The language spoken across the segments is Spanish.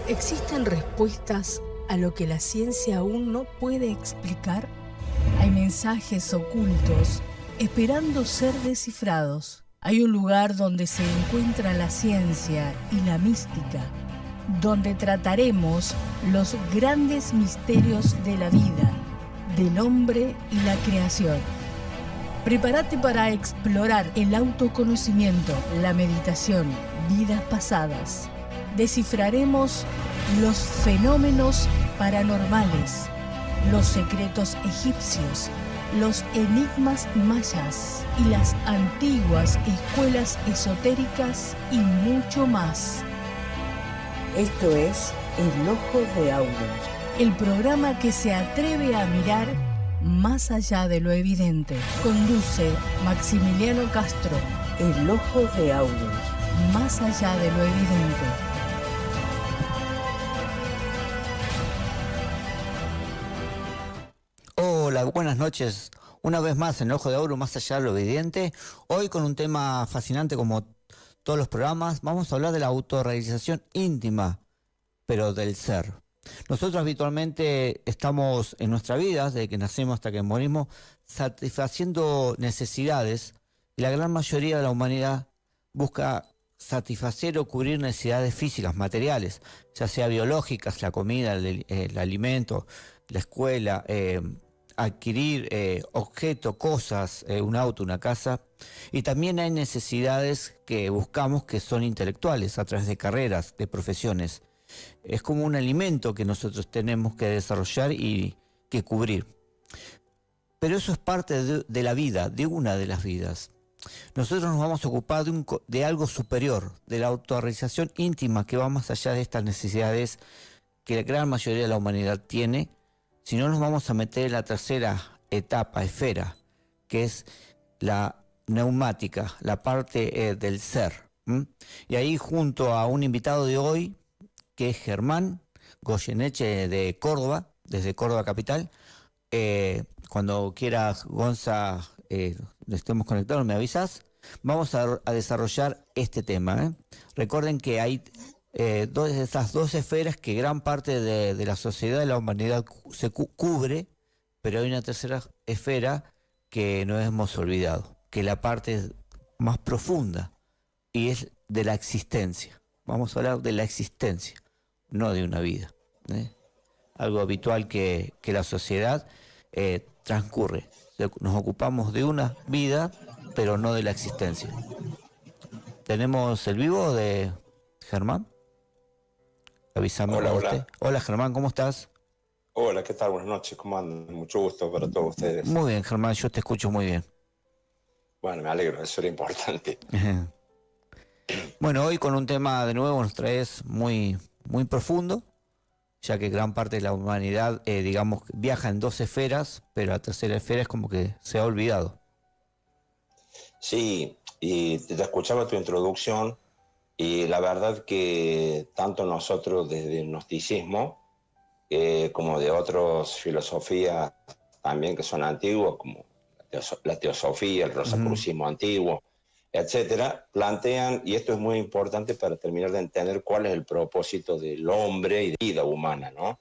¿Existen respuestas a lo que la ciencia aún no puede explicar? Hay mensajes ocultos esperando ser descifrados. Hay un lugar donde se encuentra la ciencia y la mística, donde trataremos los grandes misterios de la vida, del hombre y la creación. Prepárate para explorar el autoconocimiento, la meditación, vidas pasadas. Descifraremos los fenómenos paranormales, los secretos egipcios, los enigmas mayas y las antiguas escuelas esotéricas y mucho más. Esto es El Ojo de Aurus, el programa que se atreve a mirar más allá de lo evidente. Conduce Maximiliano Castro. El Ojo de Aurus, más allá de lo evidente. Hola, buenas noches. Una vez más en El Ojo de Aurus, más allá de lo evidente. Hoy con un tema fascinante como todos los programas. Vamos a hablar de la autorrealización íntima, pero del ser. Nosotros habitualmente estamos en nuestra vida, desde que nacemos hasta que morimos, satisfaciendo necesidades, y la gran mayoría de la humanidad busca satisfacer o cubrir necesidades físicas, materiales, ya sea biológicas, la comida, el alimento, la escuela, adquirir objetos, cosas, un auto, una casa. Y también hay necesidades que buscamos que son intelectuales, a través de carreras, de profesiones. Es como un alimento que nosotros tenemos que desarrollar y que cubrir. Pero eso es parte de la vida, de una de las vidas. Nosotros nos vamos a ocupar de algo superior, de la autorrealización íntima, que va más allá de estas necesidades que la gran mayoría de la humanidad tiene. Si no, nos vamos a meter en la tercera etapa, esfera, que es la neumática, la parte del ser. Y ahí, junto a un invitado de hoy, que es Germán Goyeneche de Córdoba, desde Córdoba capital. Cuando quieras, Gonza, estemos conectados, me avisas. Vamos a desarrollar este tema. Recuerden que hay esas dos esferas que gran parte de la sociedad, de la humanidad se cubre, pero hay una tercera esfera que no hemos olvidado, que es la parte más profunda, y es de la existencia. Vamos a hablar de la existencia, no de una vida. Algo habitual que la sociedad transcurre. Nos ocupamos de una vida, pero no de la existencia. ¿Tenemos el vivo de Germán? Avísame. Hola, usted. hola. Hola, Germán, ¿cómo estás? Hola, ¿qué tal? Buenas noches, ¿cómo andan? Mucho gusto para todos ustedes. Muy bien, Germán, yo te escucho muy bien. Bueno, me alegro, eso era importante. Bueno, hoy con un tema de nuevo nos traes muy, muy profundo, ya que gran parte de la humanidad, digamos, viaja en dos esferas, pero la tercera esfera es como que se ha olvidado. Sí, y te escuchaba tu introducción, y la verdad que tanto nosotros desde el gnosticismo, como de otras filosofías también que son antiguas, como la teosofía, el rosacrucismo antiguo, etcétera, plantean, y esto es muy importante para terminar de entender cuál es el propósito del hombre y de la vida humana, ¿no?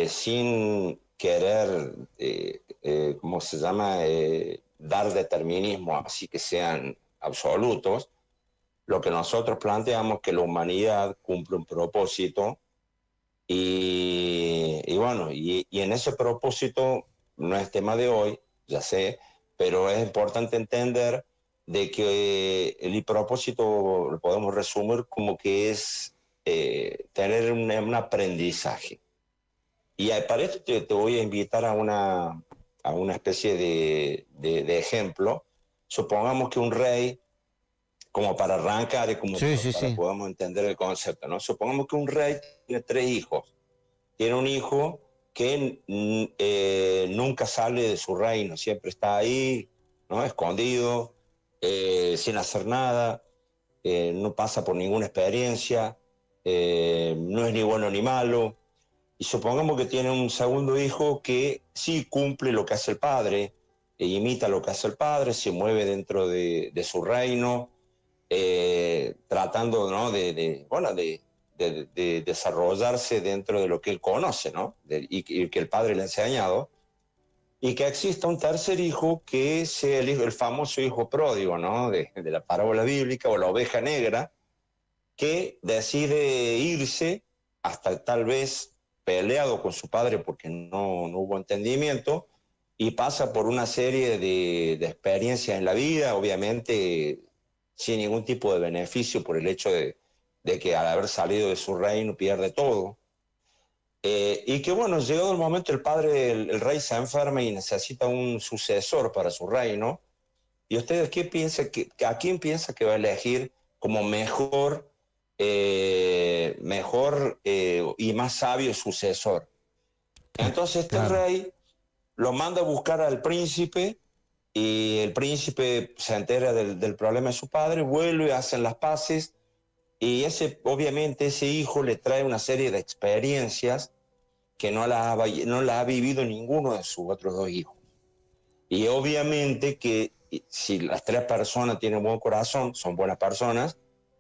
Sin querer, ¿cómo se llama?, dar determinismo así que sean absolutos. Lo que nosotros planteamos es que la humanidad cumple un propósito y bueno, y en ese propósito no es tema de hoy, ya sé, pero es importante entender de que el propósito lo podemos resumir como que es tener un aprendizaje. Y para esto te voy a invitar a una especie de ejemplo. Supongamos que un rey, como para arrancar y como para podamos entender el concepto, ¿no? Supongamos que un rey tiene 3 hijos. Tiene un hijo que nunca sale de su reino, siempre está ahí, ¿no? Escondido, sin hacer nada, no pasa por ninguna experiencia, no es ni bueno ni malo. Y supongamos que tiene un segundo hijo que sí cumple lo que hace el padre, imita lo que hace el padre, se mueve dentro de su reino, tratando, ¿no?, de de desarrollarse dentro de lo que él conoce, ¿no? Y que el padre le ha enseñado, y que exista un tercer hijo que sea el famoso hijo pródigo, ¿no? De la parábola bíblica, o la oveja negra, que decide irse hasta tal vez peleado con su padre porque no hubo entendimiento, y pasa por una serie de experiencias en la vida, obviamente sin ningún tipo de beneficio por el hecho de que al haber salido de su reino pierde todo. Y que bueno, llegado el momento, el padre, el rey se enferma y necesita un sucesor para su reino. ¿Y ustedes qué piensan, a quién piensa que va a elegir como mejor y más sabio sucesor? Entonces este Claro. rey lo manda a buscar al príncipe, y el príncipe se entera del problema de su padre, vuelve, hacen las paces, y obviamente ese hijo le trae una serie de experiencias que no la ha vivido ninguno de sus otros dos hijos. Y obviamente que si las tres personas tienen buen corazón, son buenas personas,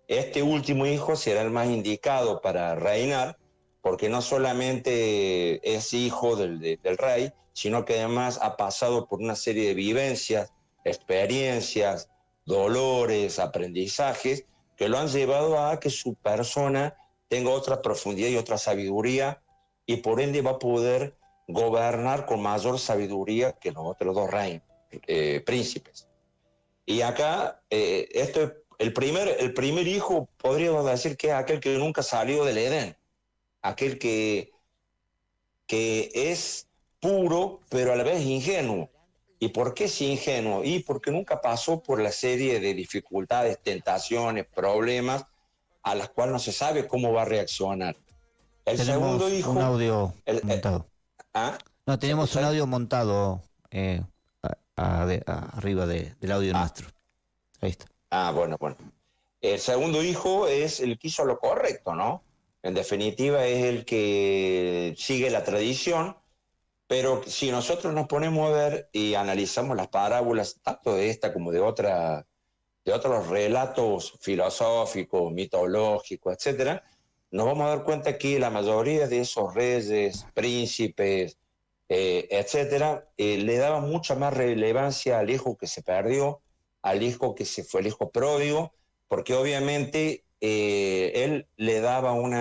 este último hijo será el más indicado para reinar, porque no solamente es hijo del rey, sino que además ha pasado por una serie de vivencias, experiencias, dolores, aprendizajes, que lo han llevado a que su persona tenga otra profundidad y otra sabiduría, y por ende va a poder gobernar con mayor sabiduría que los otros dos príncipes. Y acá, esto es el primer hijo, podríamos decir que es aquel que nunca salió del Edén, aquel que es puro, pero a la vez ingenuo. ¿Y por qué es ingenuo? Y porque nunca pasó por la serie de dificultades, tentaciones, problemas, a las cuales no se sabe cómo va a reaccionar. El segundo Tenemos hijo... un audio el- montado. ¿Ah? No, ¿Se tenemos un escucha ahí? audio montado arriba del audio Ah, nuestro. Ahí está. bueno. El segundo hijo es el que hizo lo correcto, ¿no? En definitiva, es el que sigue la tradición, pero si nosotros nos ponemos a ver y analizamos las parábolas, tanto de esta como de otros relatos filosóficos, mitológicos, etcétera, nos vamos a dar cuenta que la mayoría de esos reyes, príncipes, etcétera, le daban mucha más relevancia al hijo que se perdió, al hijo que se fue, el hijo pródigo, porque obviamente él le daba un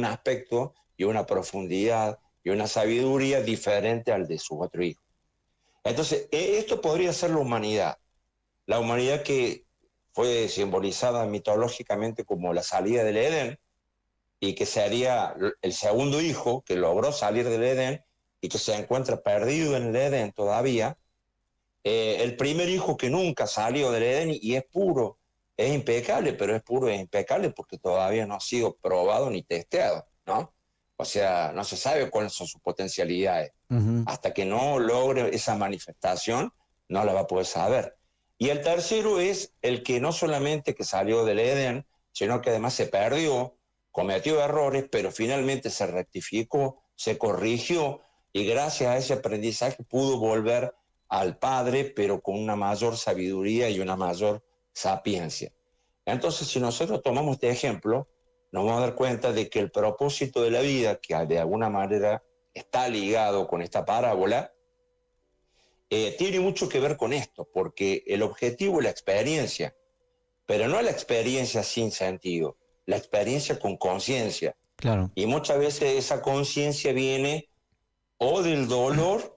aspecto y una profundidad y una sabiduría diferente al de sus otros hijos. Entonces, esto podría ser la humanidad que fue simbolizada mitológicamente como la salida del Edén, y que sería el segundo hijo que logró salir del Edén y que se encuentra perdido en el Edén todavía. El primer hijo que nunca salió del Edén y es puro, es impecable, pero es puro e impecable porque todavía no ha sido probado ni testeado, ¿no? O sea, no se sabe cuáles son sus potencialidades. Ujú. Hasta que no logre esa manifestación, no la va a poder saber. Y el tercero es el que no solamente que salió del Edén, sino que además se perdió, cometió errores, pero finalmente se rectificó, se corrigió, y gracias a ese aprendizaje pudo volver al Padre, pero con una mayor sabiduría y una mayor sapiencia. Entonces, si nosotros tomamos este ejemplo, nos vamos a dar cuenta de que el propósito de la vida, que de alguna manera está ligado con esta parábola, tiene mucho que ver con esto, porque el objetivo es la experiencia, pero no la experiencia sin sentido, la experiencia con conciencia. Claro. Y muchas veces esa conciencia viene o del dolor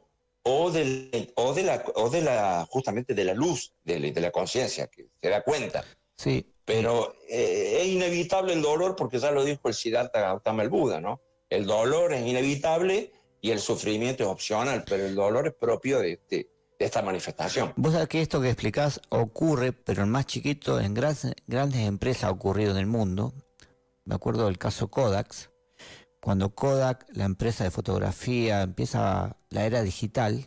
justamente de la luz, de la conciencia, que se da cuenta. Sí. Pero es inevitable el dolor, porque ya lo dijo el Siddhartha Gautama, el Buda, ¿no? El dolor es inevitable y el sufrimiento es opcional, pero el dolor es propio de esta manifestación. Vos sabés que esto que explicás ocurre, pero en más chiquito, en grandes empresas ha ocurrido en el mundo. Me acuerdo del caso Kodak. Cuando Kodak, la empresa de fotografía, empieza la era digital,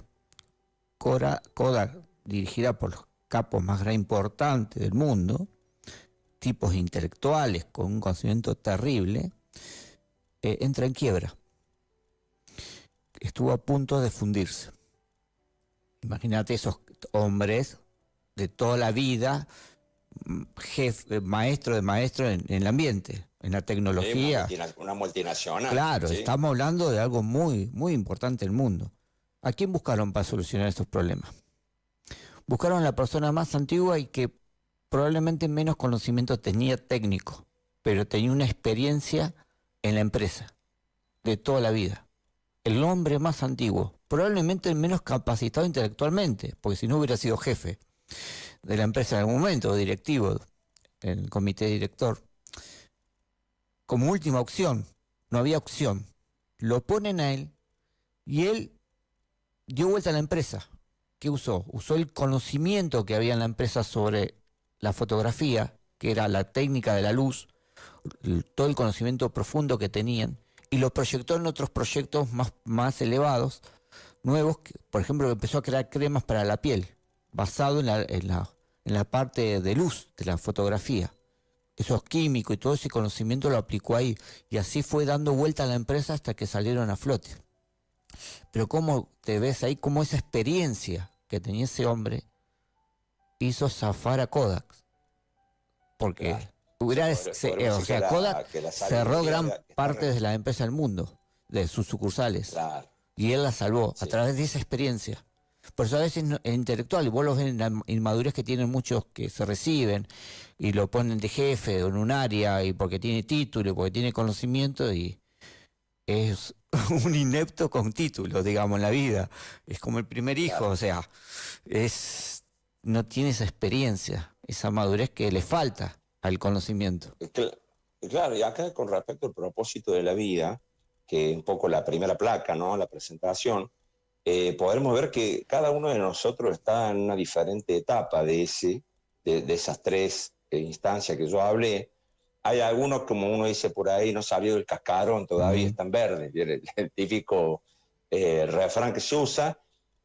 Kodak, dirigida por los capos más importantes del mundo, tipos intelectuales con un conocimiento terrible, entra en quiebra. Estuvo a punto de fundirse. Imagínate esos hombres de toda la vida, jefe, maestro de maestro en el ambiente, en la tecnología. Una multinacional. Claro, ¿sí? estamos hablando de algo muy, muy importante en el mundo. ¿A quién buscaron para solucionar estos problemas? Buscaron a la persona más antigua y que probablemente menos conocimiento tenía técnico, pero tenía una experiencia en la empresa de toda la vida. El hombre más antiguo, probablemente el menos capacitado intelectualmente, porque si no hubiera sido jefe de la empresa en algún momento, o directivo en el comité director. Como última opción, no había opción. Lo ponen a él y él dio vuelta a la empresa. ¿Qué usó? Usó el conocimiento que había en la empresa sobre la fotografía, que era la técnica de la luz, todo el conocimiento profundo que tenían, y lo proyectó en otros proyectos más elevados, nuevos, por ejemplo, empezó a crear cremas para la piel, basado en la parte de luz de la fotografía. Esos químicos y todo ese conocimiento lo aplicó ahí, y así fue dando vuelta a la empresa hasta que salieron a flote. Pero cómo te ves ahí, cómo esa experiencia que tenía ese hombre hizo zafar a Kodak. Porque Kodak cerró gran parte de la empresa del mundo, de sus sucursales. Claro. Y él la salvó Sí. a través de esa experiencia. Por eso a veces es intelectual, y vos lo ves en la inmadurez que tienen muchos que se reciben y lo ponen de jefe en un área, y porque tiene título, y porque tiene conocimiento, y es un inepto con título, digamos, en la vida. Es como el primer hijo, Claro. o sea, no tiene esa experiencia, esa madurez que le falta al conocimiento. Claro, y acá con respecto al propósito de la vida, que es un poco la primera placa, ¿no? La presentación, podremos ver que cada uno de nosotros está en una diferente etapa de esas tres instancias que yo hablé. Hay algunos, como uno dice por ahí, no salió del cascarón, todavía están verdes, el típico refrán que se usa.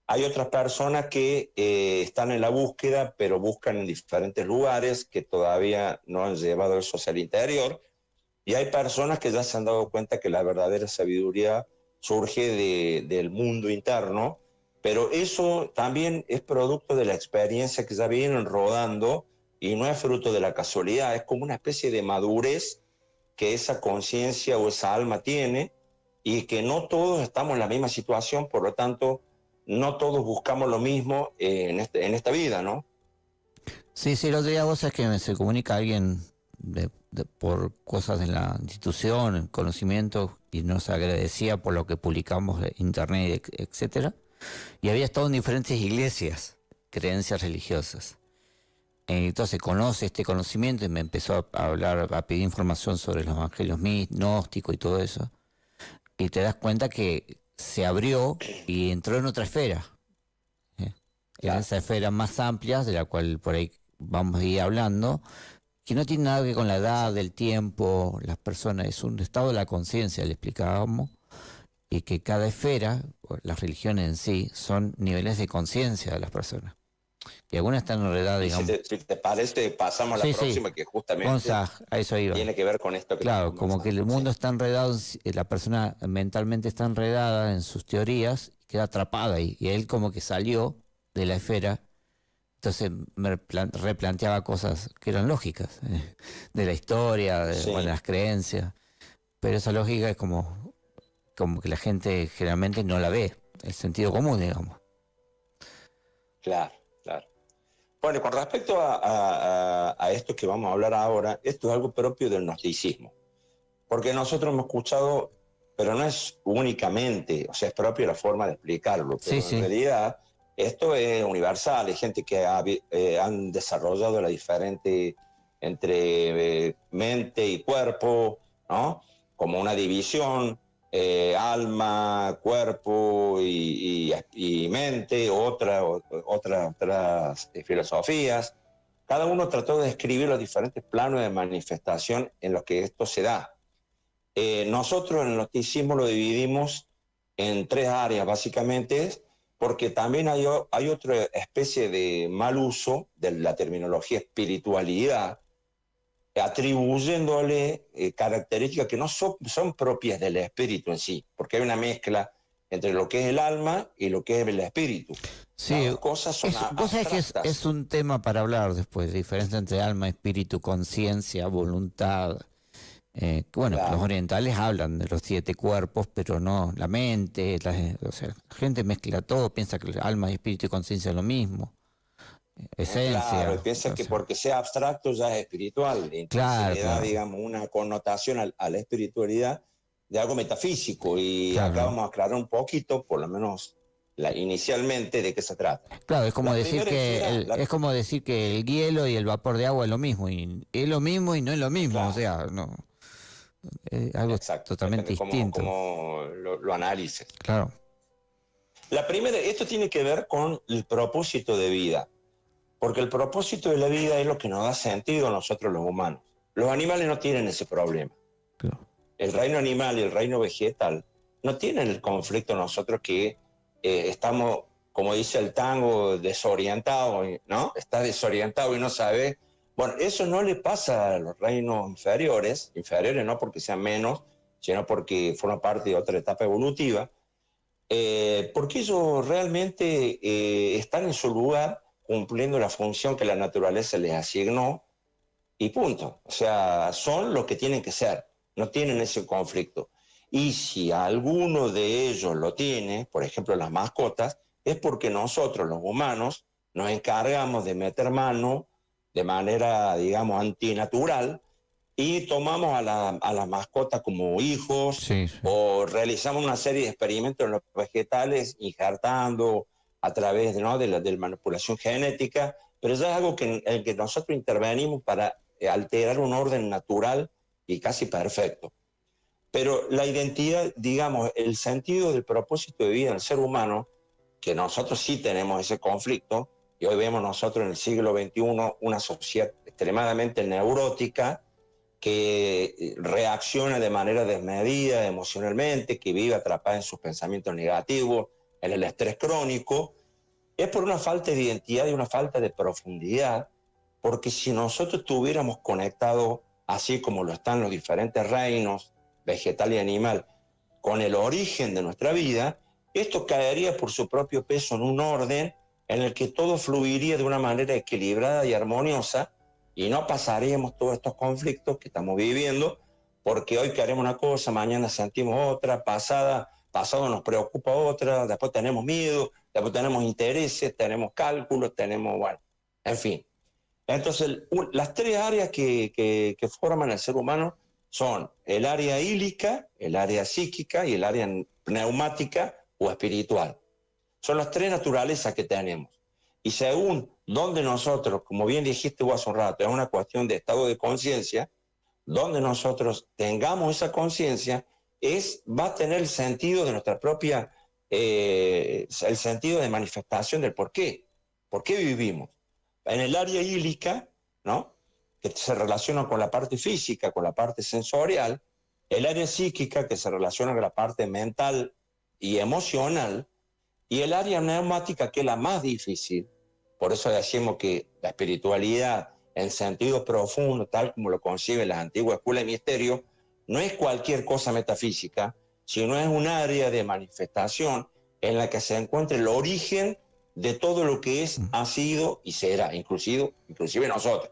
Hay otras personas que están en la búsqueda, pero buscan en diferentes lugares, que todavía no han llevado eso hacia el interior. Y hay personas que ya se han dado cuenta que la verdadera sabiduría surge del mundo interno, pero eso también es producto de la experiencia que ya vienen rodando y no es fruto de la casualidad, es como una especie de madurez que esa conciencia o esa alma tiene, y que no todos estamos en la misma situación, por lo tanto, no todos buscamos lo mismo en esta vida, ¿no? Sí, el otro día vos sabés que se comunica alguien por cosas de la institución, conocimiento, y nos agradecía por lo que publicamos en internet, etcétera, y había estado en diferentes iglesias, creencias religiosas. Entonces conoce este conocimiento y me empezó a hablar, a pedir información sobre los evangelios gnósticos y todo eso, y te das cuenta que se abrió y entró en otra esfera, en esa esfera más amplia, de la cual por ahí vamos a ir hablando, que no tiene nada que ver con la edad, el tiempo, las personas, es un estado de la conciencia, le explicábamos, y que cada esfera, las religiones en sí, son niveles de conciencia de las personas. Y algunas están enredadas, digamos. Si te parece, pasamos a la próxima, que justamente a eso iba. Tiene que ver con esto. Claro, como que el mundo está enredado, la persona mentalmente está enredada en sus teorías, queda atrapada ahí, y él como que salió de la esfera. Entonces me replanteaba cosas que eran lógicas, de la historia, de las creencias, pero esa lógica es como que la gente generalmente no la ve, el sentido común, digamos. Claro. Bueno, con respecto a esto que vamos a hablar ahora, esto es algo propio del gnosticismo, porque nosotros hemos escuchado, pero no es únicamente, o sea, es propio la forma de explicarlo, pero en realidad esto es universal. Hay gente que han desarrollado la diferente entre mente y cuerpo, ¿no? Como una división, alma, cuerpo y mente, otras filosofías. Cada uno trató de describir los diferentes planos de manifestación en los que esto se da. Nosotros en el gnosticismo lo dividimos en tres áreas, básicamente, porque también hay otra especie de mal uso de la terminología espiritualidad, atribuyéndole características que no son propias del espíritu en sí, porque hay una mezcla entre lo que es el alma y lo que es el espíritu. Sí, las cosas son vos sabés que es un tema para hablar después, diferencia entre alma, espíritu, conciencia, voluntad, Bueno, Claro. los orientales hablan de los 7 cuerpos, pero no la mente, o sea, la gente mezcla todo, piensa que el alma y espíritu y conciencia es lo mismo, Claro, y esencia, piensa o que sea, porque sea abstracto ya es espiritual, entonces claro, le da, claro, digamos, una connotación a la espiritualidad de algo metafísico. Y acá claro. vamos a aclarar un poquito, por lo menos inicialmente, de qué se trata. Claro, es como La decir primera esfera, es como decir que el hielo y el vapor de agua es lo mismo, y es lo mismo y no es lo mismo, o claro, sea, no, es algo exacto, totalmente depende distinto, cómo lo analices. claro, La primera, esto tiene que ver con el propósito de vida, porque el propósito de la vida es lo que nos da sentido a nosotros los humanos. Los animales no tienen ese problema. claro. El reino animal y el reino vegetal no tienen el conflicto nosotros que estamos, como dice el tango, desorientados, ¿no? Está desorientado y no sabe. Bueno, eso no le pasa a los reinos inferiores, inferiores no porque sean menos, sino porque forman parte de otra etapa evolutiva, porque ellos realmente están en su lugar cumpliendo la función que la naturaleza les asignó y punto. O sea, son lo que tienen que ser, no tienen ese conflicto. Y si alguno de ellos lo tiene, por ejemplo las mascotas, es porque nosotros los humanos nos encargamos de meter mano de manera, digamos, antinatural y tomamos a la mascota como hijos Sí, sí. o realizamos una serie de experimentos en los vegetales injertando a través de la manipulación genética, pero ya es algo en el que nosotros intervenimos para alterar un orden natural y casi perfecto. Pero la identidad, digamos, el sentido del propósito de vida del ser humano, que nosotros sí tenemos ese conflicto, y hoy vemos nosotros en el siglo XXI una sociedad extremadamente neurótica, que reacciona de manera desmedida emocionalmente, que vive atrapada en sus pensamientos negativos, en el estrés crónico, es por una falta de identidad y una falta de profundidad, porque si nosotros estuviéramos conectados, así como lo están los diferentes reinos, vegetal y animal, con el origen de nuestra vida, esto caería por su propio peso en un orden en el que todo fluiría de una manera equilibrada y armoniosa y no pasaríamos todos estos conflictos que estamos viviendo, porque hoy queremos una cosa, mañana sentimos otra, pasado nos preocupa otra, después tenemos miedo, después tenemos intereses, tenemos cálculos, tenemos, bueno, en fin. Entonces, las 3 áreas que forman el ser humano son el área ílica, el área psíquica y el área pneumática o espiritual. Son las 3 naturalezas que tenemos. Y según donde nosotros, como bien dijiste vos hace un rato, es una cuestión de estado de conciencia, donde nosotros tengamos esa conciencia, va a tener el sentido de nuestra propia, el sentido de manifestación del por qué vivimos. En el área ílica, ¿no?, que se relaciona con la parte física, con la parte sensorial, el área psíquica, que se relaciona con la parte mental y emocional, y el área neumática, que es la más difícil. Por eso decimos que la espiritualidad, en sentido profundo, tal como lo conciben las antiguas escuelas de misterio, no es cualquier cosa metafísica, sino es un área de manifestación en la que se encuentra el origen de todo lo que es, ha sido y será, inclusive nosotros.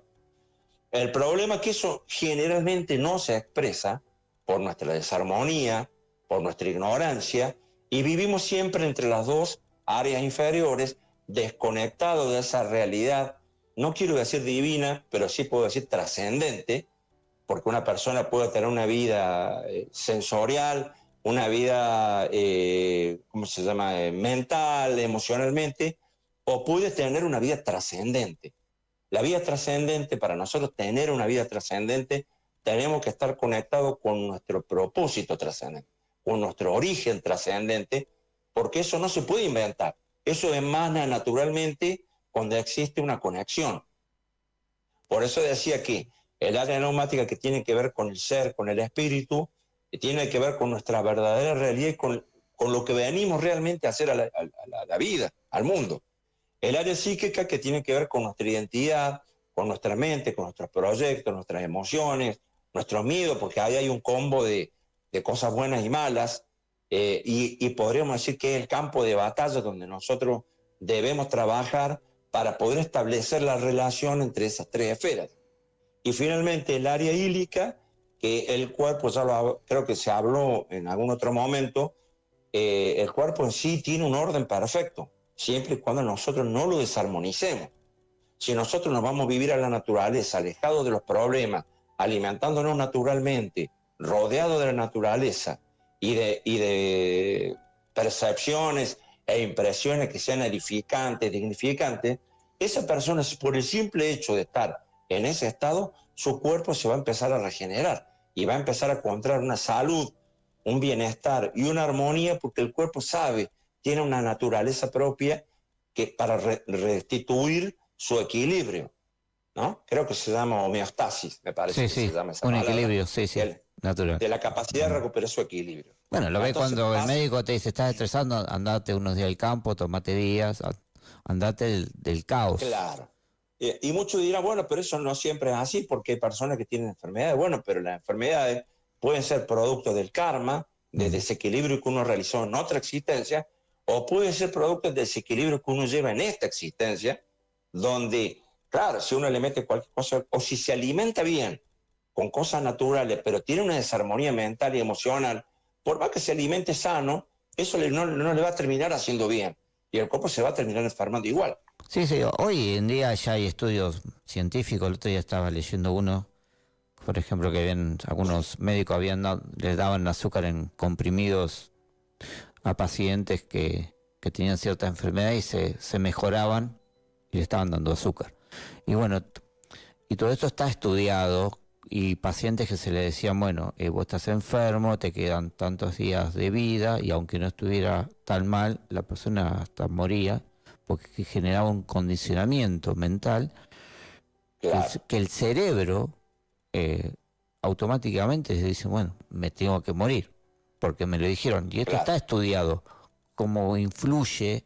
El problema es que eso generalmente no se expresa por nuestra desarmonía, por nuestra ignorancia, y vivimos siempre entre las dos áreas inferiores, desconectados de esa realidad, no quiero decir divina, pero sí puedo decir trascendente, porque una persona puede tener una vida sensorial, una vida, ¿cómo se llama?, mental, emocionalmente, o puede tener una vida trascendente. La vida trascendente, para nosotros tener una vida trascendente, tenemos que estar conectados con nuestro propósito trascendente, con nuestro origen trascendente, porque eso no se puede inventar. Eso emana naturalmente cuando existe una conexión. Por eso decía que el área neumática, que tiene que ver con el ser, con el espíritu, que tiene que ver con nuestra verdadera realidad y con lo que venimos realmente a hacer a la vida, al mundo. El área psíquica, que tiene que ver con nuestra identidad, con nuestra mente, con nuestros proyectos, nuestras emociones, nuestros miedos, porque ahí hay un combo de cosas buenas y malas, y podríamos decir que es el campo de batalla donde nosotros debemos trabajar para poder establecer la relación entre esas 3 esferas. Y finalmente el área ílica, que el cuerpo, creo que se habló en algún otro momento, el cuerpo en sí tiene un orden perfecto, siempre y cuando nosotros no lo desarmonicemos. Si nosotros nos vamos a vivir a la naturaleza, alejados de los problemas, alimentándonos naturalmente, rodeados de la naturaleza y de percepciones e impresiones que sean edificantes, dignificantes, esa persona, por el simple hecho de estar en ese estado, su cuerpo se va a empezar a regenerar y va a empezar a encontrar una salud, un bienestar y una armonía, porque el cuerpo sabe, tiene una naturaleza propia que para restituir su equilibrio, ¿no? Creo que se llama homeostasis, me parece Sí, se llama esa un palabra. equilibrio, sí, natural. De la capacidad de recuperar su equilibrio. Bueno, lo ve Entonces, cuando el médico te dice, estás estresando, andate unos días al campo, tomate días, andate del caos. Claro. Y muchos dirán, bueno, pero eso no siempre es así, porque hay personas que tienen enfermedades. Bueno, pero las enfermedades pueden ser producto del karma, de desequilibrio que uno realizó en otra existencia, o pueden ser producto del desequilibrio que uno lleva en esta existencia, donde, claro, si uno le mete cualquier cosa, o si se alimenta bien con cosas naturales, pero tiene una desarmonía mental y emocional, por más que se alimente sano, eso no le va a terminar haciendo bien. Y el cuerpo se va a terminar enfermando igual. Sí, hoy en día ya hay estudios científicos. El otro día estaba leyendo uno, por ejemplo, que algunos médicos les daban azúcar en comprimidos a pacientes que tenían cierta enfermedad y se mejoraban y le estaban dando azúcar. Y bueno, y todo esto está estudiado, y pacientes que se le decían, bueno, vos estás enfermo, te quedan tantos días de vida, y aunque no estuviera tan mal, la persona hasta moría, porque generaba un condicionamiento mental, Claro. que el cerebro automáticamente se dice, bueno, me tengo que morir, porque me lo dijeron. Y esto Claro. está estudiado, cómo influye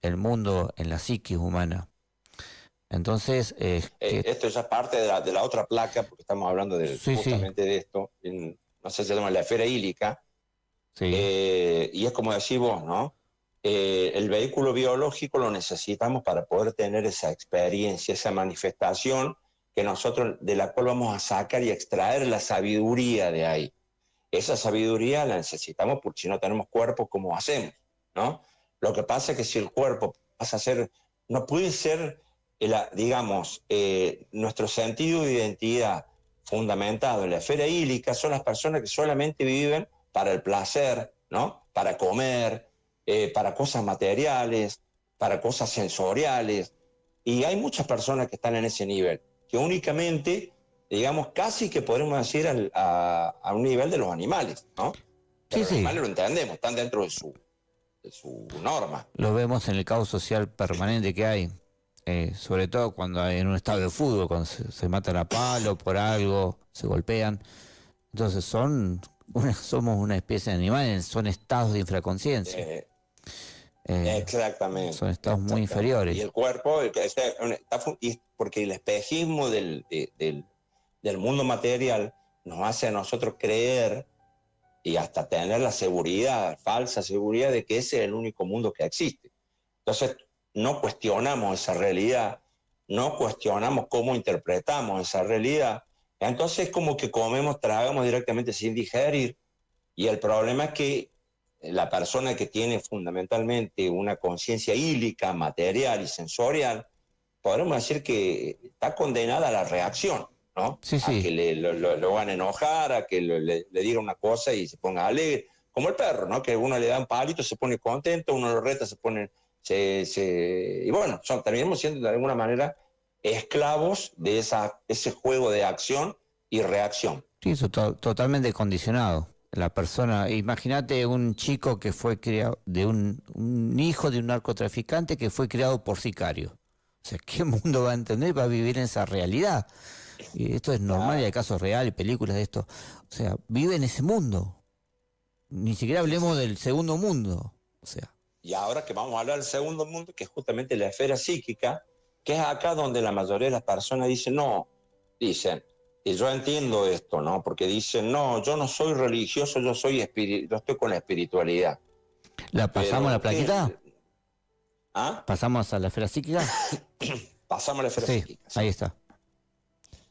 el mundo en la psiquis humana. Entonces, esto ya es parte de la otra placa, porque estamos hablando justamente de esto, no sé si se llama la esfera hílica, sí. Y es como decís vos, ¿no? El vehículo biológico lo necesitamos para poder tener esa experiencia, esa manifestación de la cual vamos a sacar y extraer la sabiduría de ahí. Esa sabiduría la necesitamos porque si no tenemos cuerpo, ¿cómo hacemos? ¿No? Lo que pasa es que si el cuerpo pasa a ser, no puede ser, digamos, nuestro sentido de identidad fundamentado en la esfera hílica son las personas que solamente viven para el placer, ¿no? Para comer, para cosas materiales, para cosas sensoriales. Y hay muchas personas que están en ese nivel, que únicamente, digamos, casi que podemos decir a un nivel de los animales, ¿no? Pero los animales lo entendemos, están dentro de su norma. Lo vemos en el caos social permanente que hay, sobre todo cuando hay en un estadio de fútbol, cuando se matan a palo por algo, se golpean. Entonces somos una especie de animales, son estados de infraconsciencia. Exactamente. Son estados muy inferiores. Y el cuerpo, porque el espejismo del mundo material nos hace a nosotros creer y hasta tener la seguridad, falsa seguridad, de que ese es el único mundo que existe. Entonces, no cuestionamos esa realidad, no cuestionamos cómo interpretamos esa realidad. Entonces, como que tragamos directamente sin digerir. Y el problema es que la persona que tiene fundamentalmente una conciencia hílica, material y sensorial, podemos decir que está condenada a la reacción, ¿no? Sí. A que lo van a enojar, a que le diga una cosa y se ponga alegre. Como el perro, ¿no? Que uno le da un palito, se pone contento, uno lo reta, se pone... y bueno, terminamos siendo de alguna manera esclavos de ese juego de acción y reacción. Sí, eso totalmente condicionado. La persona, imagínate un chico que fue criado, un hijo de un narcotraficante que fue criado por sicario. O sea, ¿qué mundo va a entender? Va a vivir en esa realidad. Y esto es normal, y hay casos reales, películas de esto. O sea, vive en ese mundo. Ni siquiera hablemos del segundo mundo. O sea. Y ahora que vamos a hablar del segundo mundo, que es justamente la esfera psíquica, que es acá donde la mayoría de las personas dicen, y yo entiendo esto, ¿no? Porque dicen, no, yo no soy religioso, yo estoy con la espiritualidad. ¿La pasamos a la plaquita? ¿Ah? ¿Pasamos a la esfera psíquica? Pasamos a la esfera psíquica. Sí, ahí está.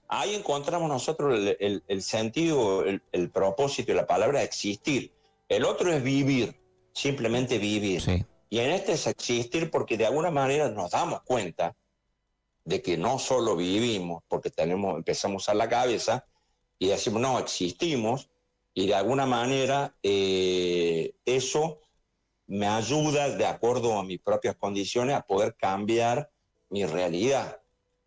Ahí encontramos nosotros el sentido, el propósito y la palabra existir. El otro es vivir, simplemente vivir. Sí. Y en este es existir porque de alguna manera nos damos cuenta de que no solo vivimos, porque empezamos a usar la cabeza y decimos, no, existimos, y de alguna manera eso me ayuda, de acuerdo a mis propias condiciones, a poder cambiar mi realidad,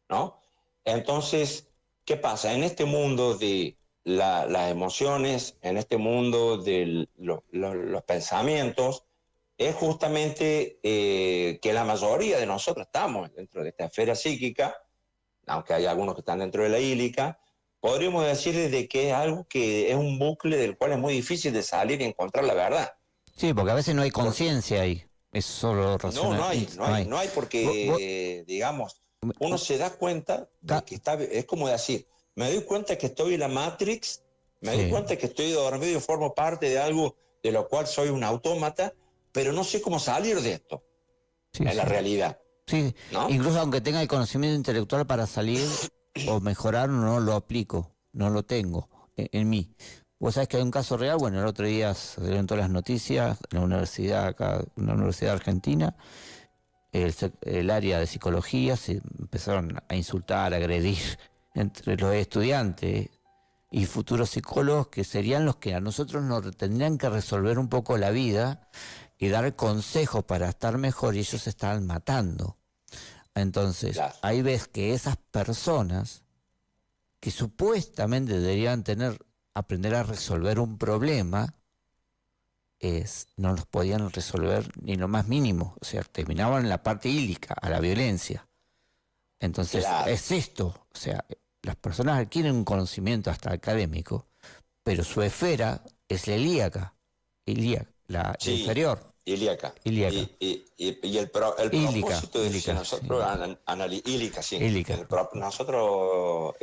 ¿no? Entonces, ¿qué pasa? En este mundo de las emociones, en este mundo de los pensamientos, es justamente que la mayoría de nosotros estamos dentro de esta esfera psíquica, aunque hay algunos que están dentro de la ílica. Podríamos decir de que es algo que es un bucle del cual es muy difícil de salir y encontrar la verdad. Sí, porque a veces no hay conciencia ahí. Es solo No, no hay, razonamiento. no hay porque, digamos, uno se da cuenta de que es como decir, me doy cuenta que estoy en la Matrix, me doy cuenta que estoy dormido y formo parte de algo de lo cual soy un autómata, pero no sé cómo salir de esto, en la realidad. Sí, ¿no? Incluso aunque tenga el conocimiento intelectual para salir o mejorar, no lo aplico, no lo tengo en mí. Vos sabés que hay un caso real, bueno, el otro día salieron todas las noticias en la universidad acá, una universidad argentina, el área de psicología se empezaron a insultar, a agredir entre los estudiantes y futuros psicólogos que serían los que a nosotros nos tendrían que resolver un poco la vida y dar consejos para estar mejor, y ellos se estaban matando. Entonces, Claro. ahí ves que esas personas que supuestamente deberían aprender a resolver un problema, no los podían resolver ni lo más mínimo. O sea, terminaban en la parte ílica, a la violencia. Entonces, Claro. es esto. O sea, las personas adquieren un conocimiento hasta académico, pero su esfera es la ilíaca, la Sí. inferior. Ilíaca. Ilíaca. Y el Ílica, propósito de ílica, que nosotros Ilíaca, sí. Ilíaca. Nosotros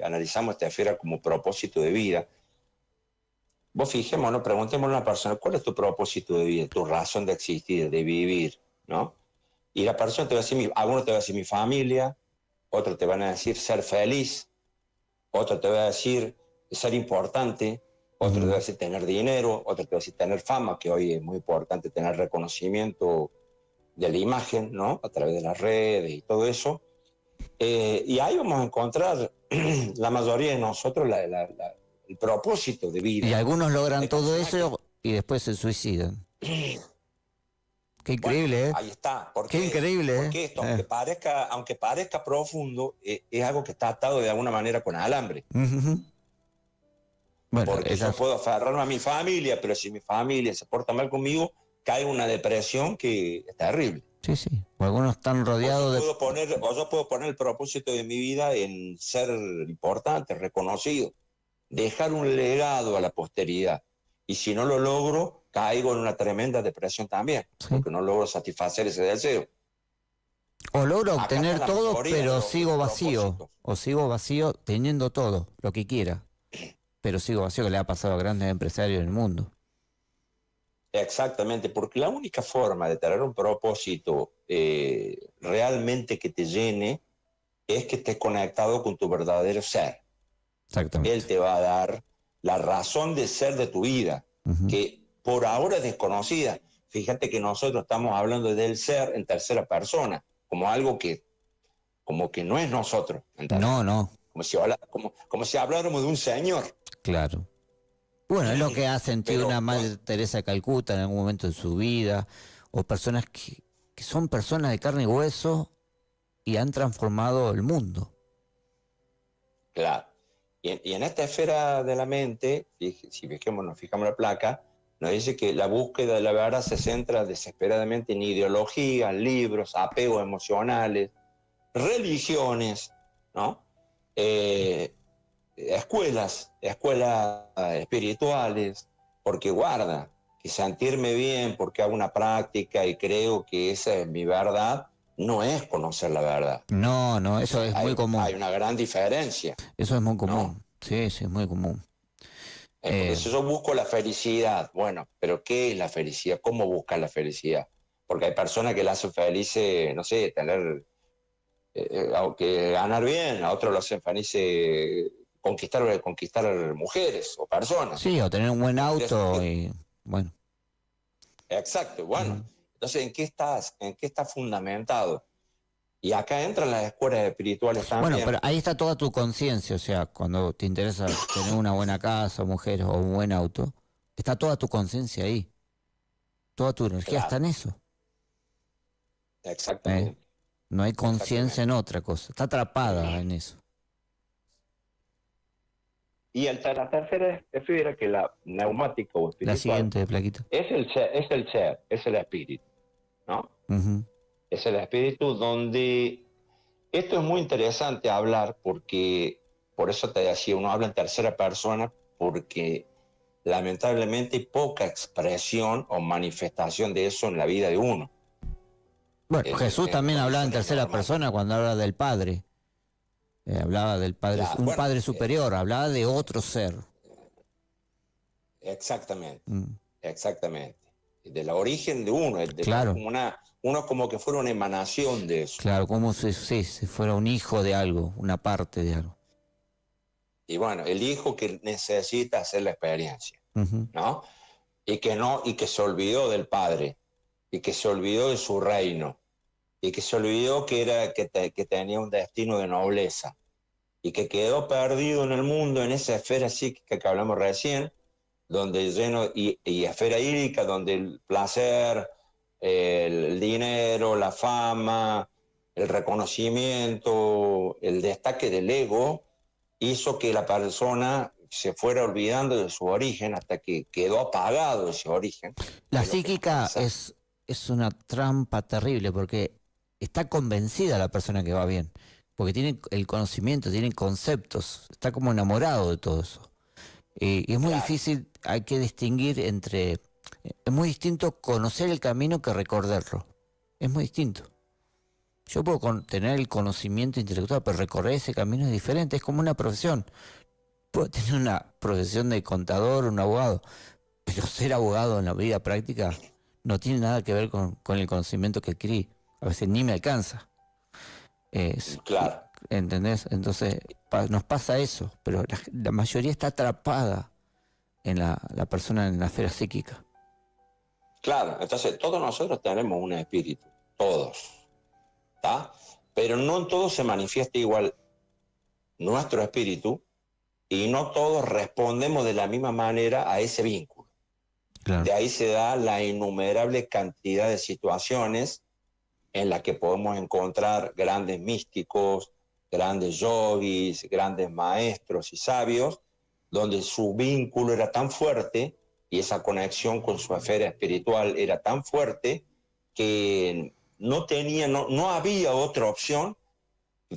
analizamos esta esfera como propósito de vida. Vos fijémonos, preguntémosle a una persona, ¿cuál es tu propósito de vida? Tu razón de existir, de vivir, ¿no? Y la persona te va a decir, algunos te va a decir mi familia, otros te van a decir ser feliz, otro te va a decir ser importante, otro te va a decir tener dinero, otro te va a decir tener fama, que hoy es muy importante tener reconocimiento de la imagen, ¿no? A través de las redes y todo eso. Y ahí vamos a encontrar la mayoría de nosotros el propósito de vida. Y algunos logran Hay todo personas eso y después se suicidan. Qué increíble, bueno, ¿eh? ahí está. Qué increíble, porque esto, aunque parezca profundo, es algo que está atado de alguna manera con alambre. Ujú. Bueno, Porque yo puedo aferrarme a mi familia, pero si mi familia se porta mal conmigo, cae en una depresión que es terrible. Sí, sí. O algunos están rodeados Yo puedo poner el propósito de mi vida en ser importante, reconocido, dejar un legado a la posteridad. Y si no lo logro, caigo en una tremenda depresión también, porque no logro satisfacer ese deseo. O logro Acá obtener está la todo, mayoría de pero los sigo vacío. propósitos. O sigo vacío teniendo todo, lo que quiera. Pero sigo vacío, que le ha pasado a grandes empresarios del mundo. Exactamente, porque la única forma de tener un propósito realmente que te llene es que estés conectado con tu verdadero ser. Exactamente. Él te va a dar la razón de ser de tu vida, que por ahora es desconocida. Fíjate que nosotros estamos hablando del ser en tercera persona, como algo que no es nosotros. ¿Entendés? No. Como si habláramos de un señor. Claro. Bueno, es lo que ha sentido una Madre Teresa de Calcuta en algún momento de su vida, o personas que son personas de carne y hueso y han transformado el mundo. Claro. Y en esta esfera de la mente, si nos fijamos la placa, nos dice que la búsqueda de la verdad se centra desesperadamente en ideologías, libros, apegos emocionales, religiones, ¿no? Escuelas espirituales, porque guarda, que sentirme bien porque hago una práctica y creo que esa es mi verdad, no es conocer la verdad. No, eso es muy común. Hay una gran diferencia. Eso es muy común. ¿No? Sí, es muy común. Porque si yo busco la felicidad, bueno, pero ¿qué es la felicidad? ¿Cómo buscar la felicidad? Porque hay personas que la hacen felices, no sé, tener aunque ganar bien, a otros lo hacen feliz conquistar mujeres o personas. Sí, o tener un buen auto Entonces, y bueno. exacto, bueno. Ujú. Entonces, ¿en qué está fundamentado? Y acá entran las escuelas espirituales Bueno, también. pero ahí está toda tu conciencia, o sea, cuando te interesa tener una buena casa, mujeres o un buen auto, está toda tu conciencia ahí. Toda tu energía está Claro, en eso. ¿Eh? exactamente, No hay conciencia exactamente. en otra cosa, está atrapada en eso. Y la tercera esfera, que la neumática o La espiritual, siguiente, Plaquito. es el espíritu, ¿no? Ujú. Es el espíritu donde esto es muy interesante hablar porque, por eso te decía, uno habla en tercera persona porque lamentablemente hay poca expresión o manifestación de eso en la vida de uno. Bueno, Jesús En también hablaba en condiciones tercera normales. persona cuando hablaba del Padre. Hablaba del Padre, Claro, un bueno, Padre superior, hablaba de otro ser. exactamente, Mm, exactamente. De la origen de uno, claro, como uno como que fuera una emanación de eso. claro, como si, sí, si fuera un hijo de algo, una parte de algo. Y bueno, el hijo que necesita hacer la experiencia, Ujú. ¿no? Y que se olvidó del padre, y que se olvidó de su reino, y que se olvidó que tenía un destino de nobleza, y que quedó perdido en el mundo, en esa esfera psíquica que hablamos recién, donde y esfera hídrica, donde el placer, el dinero, la fama, el reconocimiento, el destaque del ego, hizo que la persona se fuera olvidando de su origen hasta que quedó apagado ese origen, La que es lo que nos psíquica pasa. es una trampa terrible porque está convencida la persona que va bien, porque tiene el conocimiento, tiene conceptos, está como enamorado de todo eso. Y es muy Claro, difícil, hay que distinguir entre... Es muy distinto conocer el camino que recorrerlo. Es muy distinto. Yo puedo tener el conocimiento intelectual, pero recorrer ese camino es diferente, es como una profesión. Puedo tener una profesión de contador, un abogado, pero ser abogado en la vida práctica no tiene nada que ver con el conocimiento que adquirí. A veces ni me alcanza. claro, ¿Entendés? Entonces nos pasa eso, pero la mayoría está atrapada en la persona en la esfera psíquica. claro. Entonces, todos nosotros tenemos un espíritu, todos, ¿está? Pero no en todos se manifiesta igual nuestro espíritu y no todos respondemos de la misma manera a ese vínculo. Claro. De ahí se da la innumerable cantidad de situaciones en las que podemos encontrar grandes místicos, grandes yogis, grandes maestros y sabios, donde su vínculo era tan fuerte y esa conexión con su esfera espiritual era tan fuerte que no había otra opción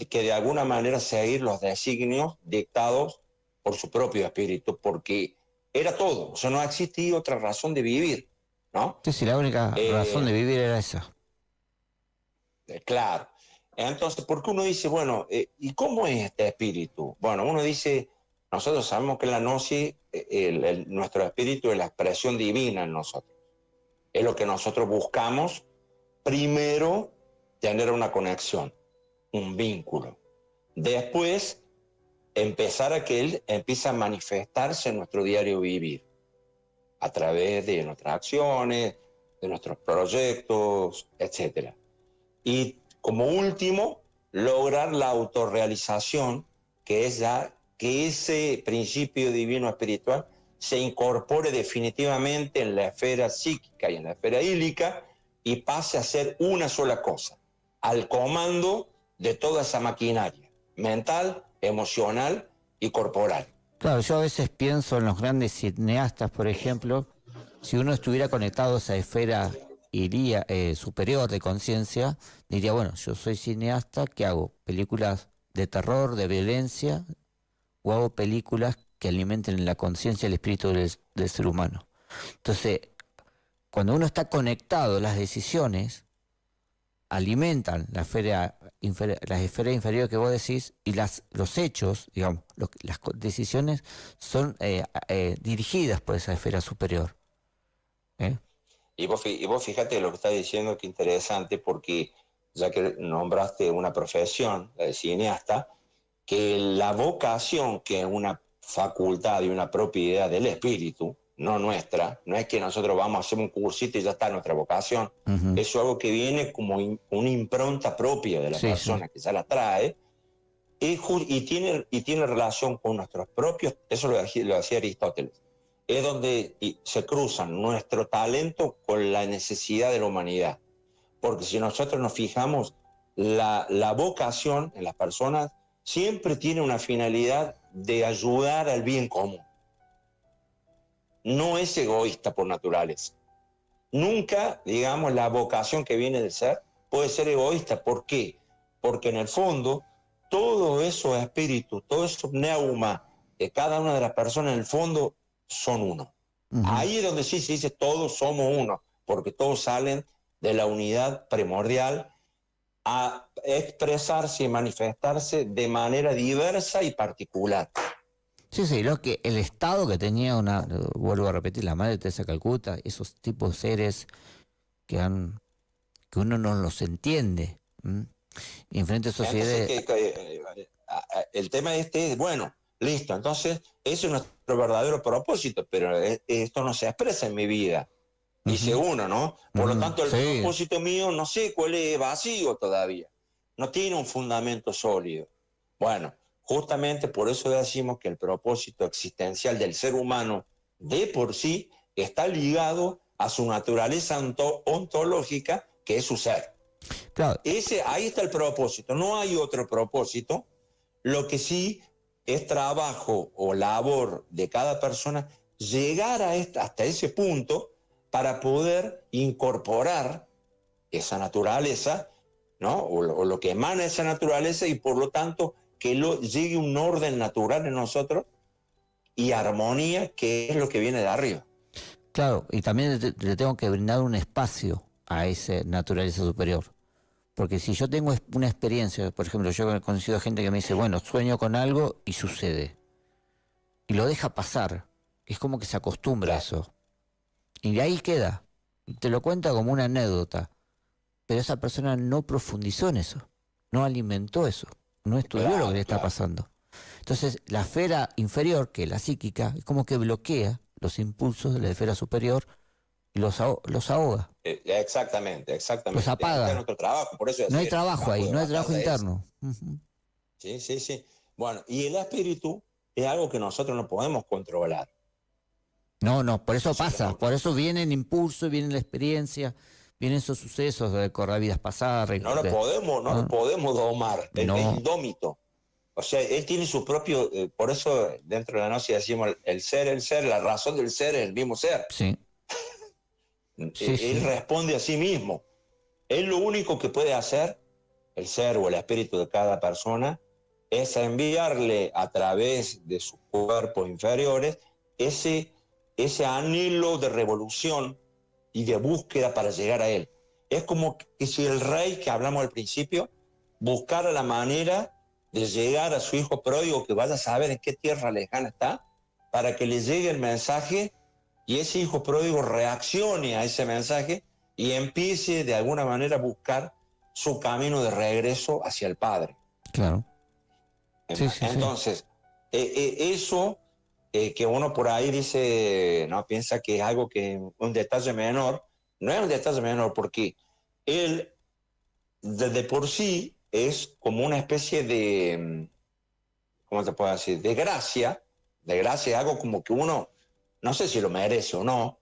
que de alguna manera seguir los designios dictados por su propio espíritu, porque era todo, o sea, no existía otra razón de vivir, ¿no? Sí, sí, la única razón de Eh, vivir era esa. claro. Entonces, ¿por qué uno dice, bueno, ¿y cómo es este espíritu? Bueno, uno dice, nosotros sabemos que la gnosis, nuestro espíritu es la expresión divina en nosotros. Es lo que nosotros buscamos, primero, tener una conexión, un vínculo. Después, empezar a que él empiece a manifestarse en nuestro diario vivir, a través de nuestras acciones, de nuestros proyectos, etcétera. Y como último, lograr la autorrealización, que es ya que ese principio divino espiritual se incorpore definitivamente en la esfera psíquica y en la esfera hílica y pase a ser una sola cosa, al comando de toda esa maquinaria mental, emocional y corporal. Claro, yo a veces pienso en los grandes cineastas, por ejemplo, si uno estuviera conectado a esa esfera superior de conciencia, diría, bueno, yo soy cineasta, ¿qué hago? ¿Películas de terror, de violencia? ¿O hago películas que alimenten la conciencia y el espíritu del ser humano? Entonces, cuando uno está conectado, las decisiones alimentan la esfera inferior que vos decís y los hechos, digamos, las decisiones son dirigidas por esa esfera superior. ¿Eh? Y vos fíjate lo que está diciendo, que interesante, porque ya que nombraste una profesión, la de cineasta, que la vocación, que es una facultad y una propiedad del espíritu, no nuestra, no es que nosotros vamos a hacer un cursito y ya está nuestra vocación, eso es algo que viene como una impronta propia de la persona que ya la trae, y tiene relación con nuestros propios, eso lo decía Aristóteles, es donde se cruzan nuestro talento con la necesidad de la humanidad. Porque si nosotros nos fijamos, la vocación en las personas siempre tiene una finalidad de ayudar al bien común. No es egoísta por naturaleza. Nunca, digamos, la vocación que viene del ser puede ser egoísta. ¿Por qué? Porque en el fondo, todos esos espíritus, todos esos neumas de cada una de las personas, en el fondo, son uno. Ahí es donde sí se dice todos somos uno, porque todos salen de la unidad primordial a expresarse y manifestarse de manera diversa y particular. Sí, lo que el Estado que tenía vuelvo a repetir, la Madre Teresa de Calcuta, esos tipos de seres que uno no los entiende. Y en frente a sociedades... el tema es, bueno, listo, entonces ese es nuestro verdadero propósito, pero esto no se expresa en mi vida. Dice uno, ¿no? Por lo tanto, el propósito mío, no sé cuál es, vacío todavía. No tiene un fundamento sólido. Bueno, justamente por eso decimos que el propósito existencial del ser humano de por sí está ligado a su naturaleza ontológica, que es su ser. Claro. Ahí está el propósito, no hay otro propósito. Lo que sí es trabajo o labor de cada persona llegar hasta ese punto para poder incorporar esa naturaleza, ¿no? O lo que emana esa naturaleza, y por lo tanto que llegue un orden natural en nosotros y armonía, que es lo que viene de arriba. Claro, y también le tengo que brindar un espacio a esa naturaleza superior. Porque si yo tengo una experiencia, por ejemplo, yo he conocido gente que me dice, bueno, sueño con algo y sucede. Y lo deja pasar. Es como que se acostumbra a eso. Y de ahí queda. Te lo cuenta como una anécdota. Pero esa persona no profundizó en eso. No alimentó eso. No estudió lo que le está pasando. Entonces, la esfera inferior, que es la psíquica, es como que bloquea los impulsos de la esfera superior y los ahoga. Exactamente. Los apaga. Es nuestro trabajo, por eso no hay trabajo ahí, no hay trabajo interno. Sí. Bueno, y el espíritu es algo que nosotros no podemos controlar. No, por eso pasa, por eso viene el impulso, viene la experiencia, vienen esos sucesos de correr vidas pasadas. No lo podemos domar, es indómito. O sea, él tiene su propio, por eso dentro de la gnosis decimos el ser, la razón del ser es el mismo ser. Sí. Él responde a sí mismo. Él lo único que puede hacer, el ser o el espíritu de cada persona, es enviarle a través de sus cuerpos inferiores ese anhelo de revolución y de búsqueda para llegar a él. Es como que si el rey, que hablamos al principio, buscara la manera de llegar a su hijo pródigo, que vaya a saber en qué tierra lejana está, para que le llegue el mensaje y ese hijo pródigo reaccione a ese mensaje y empiece de alguna manera a buscar su camino de regreso hacia el Padre. Claro. Entonces, eso que uno por ahí dice, no, piensa que es algo que un detalle menor, no es un detalle menor, porque él de por sí es como una especie de, ¿cómo te puedo decir? De gracia, algo como que uno, no sé si lo merece o no,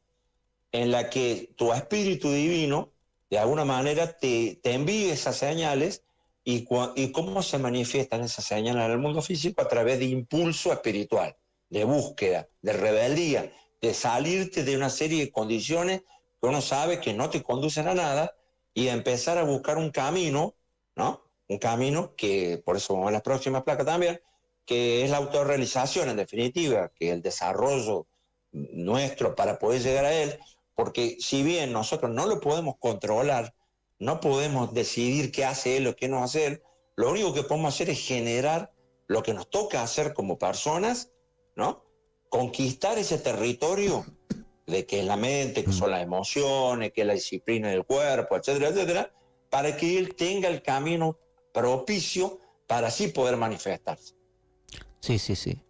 en la que tu espíritu divino, de alguna manera, te envíe esas señales, y cómo se manifiestan esas señales en el mundo físico a través de impulso espiritual, de búsqueda, de rebeldía, de salirte de una serie de condiciones que uno sabe que no te conducen a nada, y empezar a buscar un camino, ¿no? Un camino que, por eso vamos a las próximas placas también, que es la autorrealización en definitiva, que es el desarrollo nuestro para poder llegar a él, porque si bien nosotros no lo podemos controlar, no podemos decidir qué hace él o qué no hace él, lo único que podemos hacer es generar lo que nos toca hacer como personas, ¿no? Conquistar ese territorio de que es la mente, que son las emociones, que es la disciplina del cuerpo, etcétera, etcétera, para que él tenga el camino propicio para así poder manifestarse. Sí, sí, sí.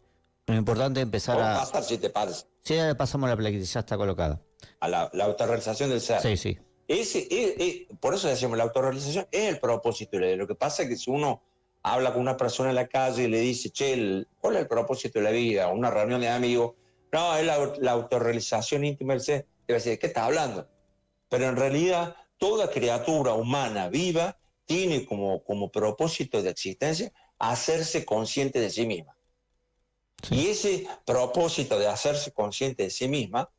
Lo importante es empezar ¿Cómo a... pasar, si te parece? Sí, ya le pasamos la plaquita, ya está colocada. A la autorrealización del ser. Sí, sí. Por eso decimos, la autorrealización es el propósito de la vida. Lo que pasa es que si uno habla con una persona en la calle y le dice, che, ¿cuál es el propósito de la vida? Una reunión de amigos, no, es la autorrealización íntima del ser. Te va a decir, ¿de qué estás hablando? Pero en realidad, toda criatura humana viva tiene como propósito de existencia hacerse consciente de sí misma. Sí. Y ese propósito de hacerse consciente de sí misma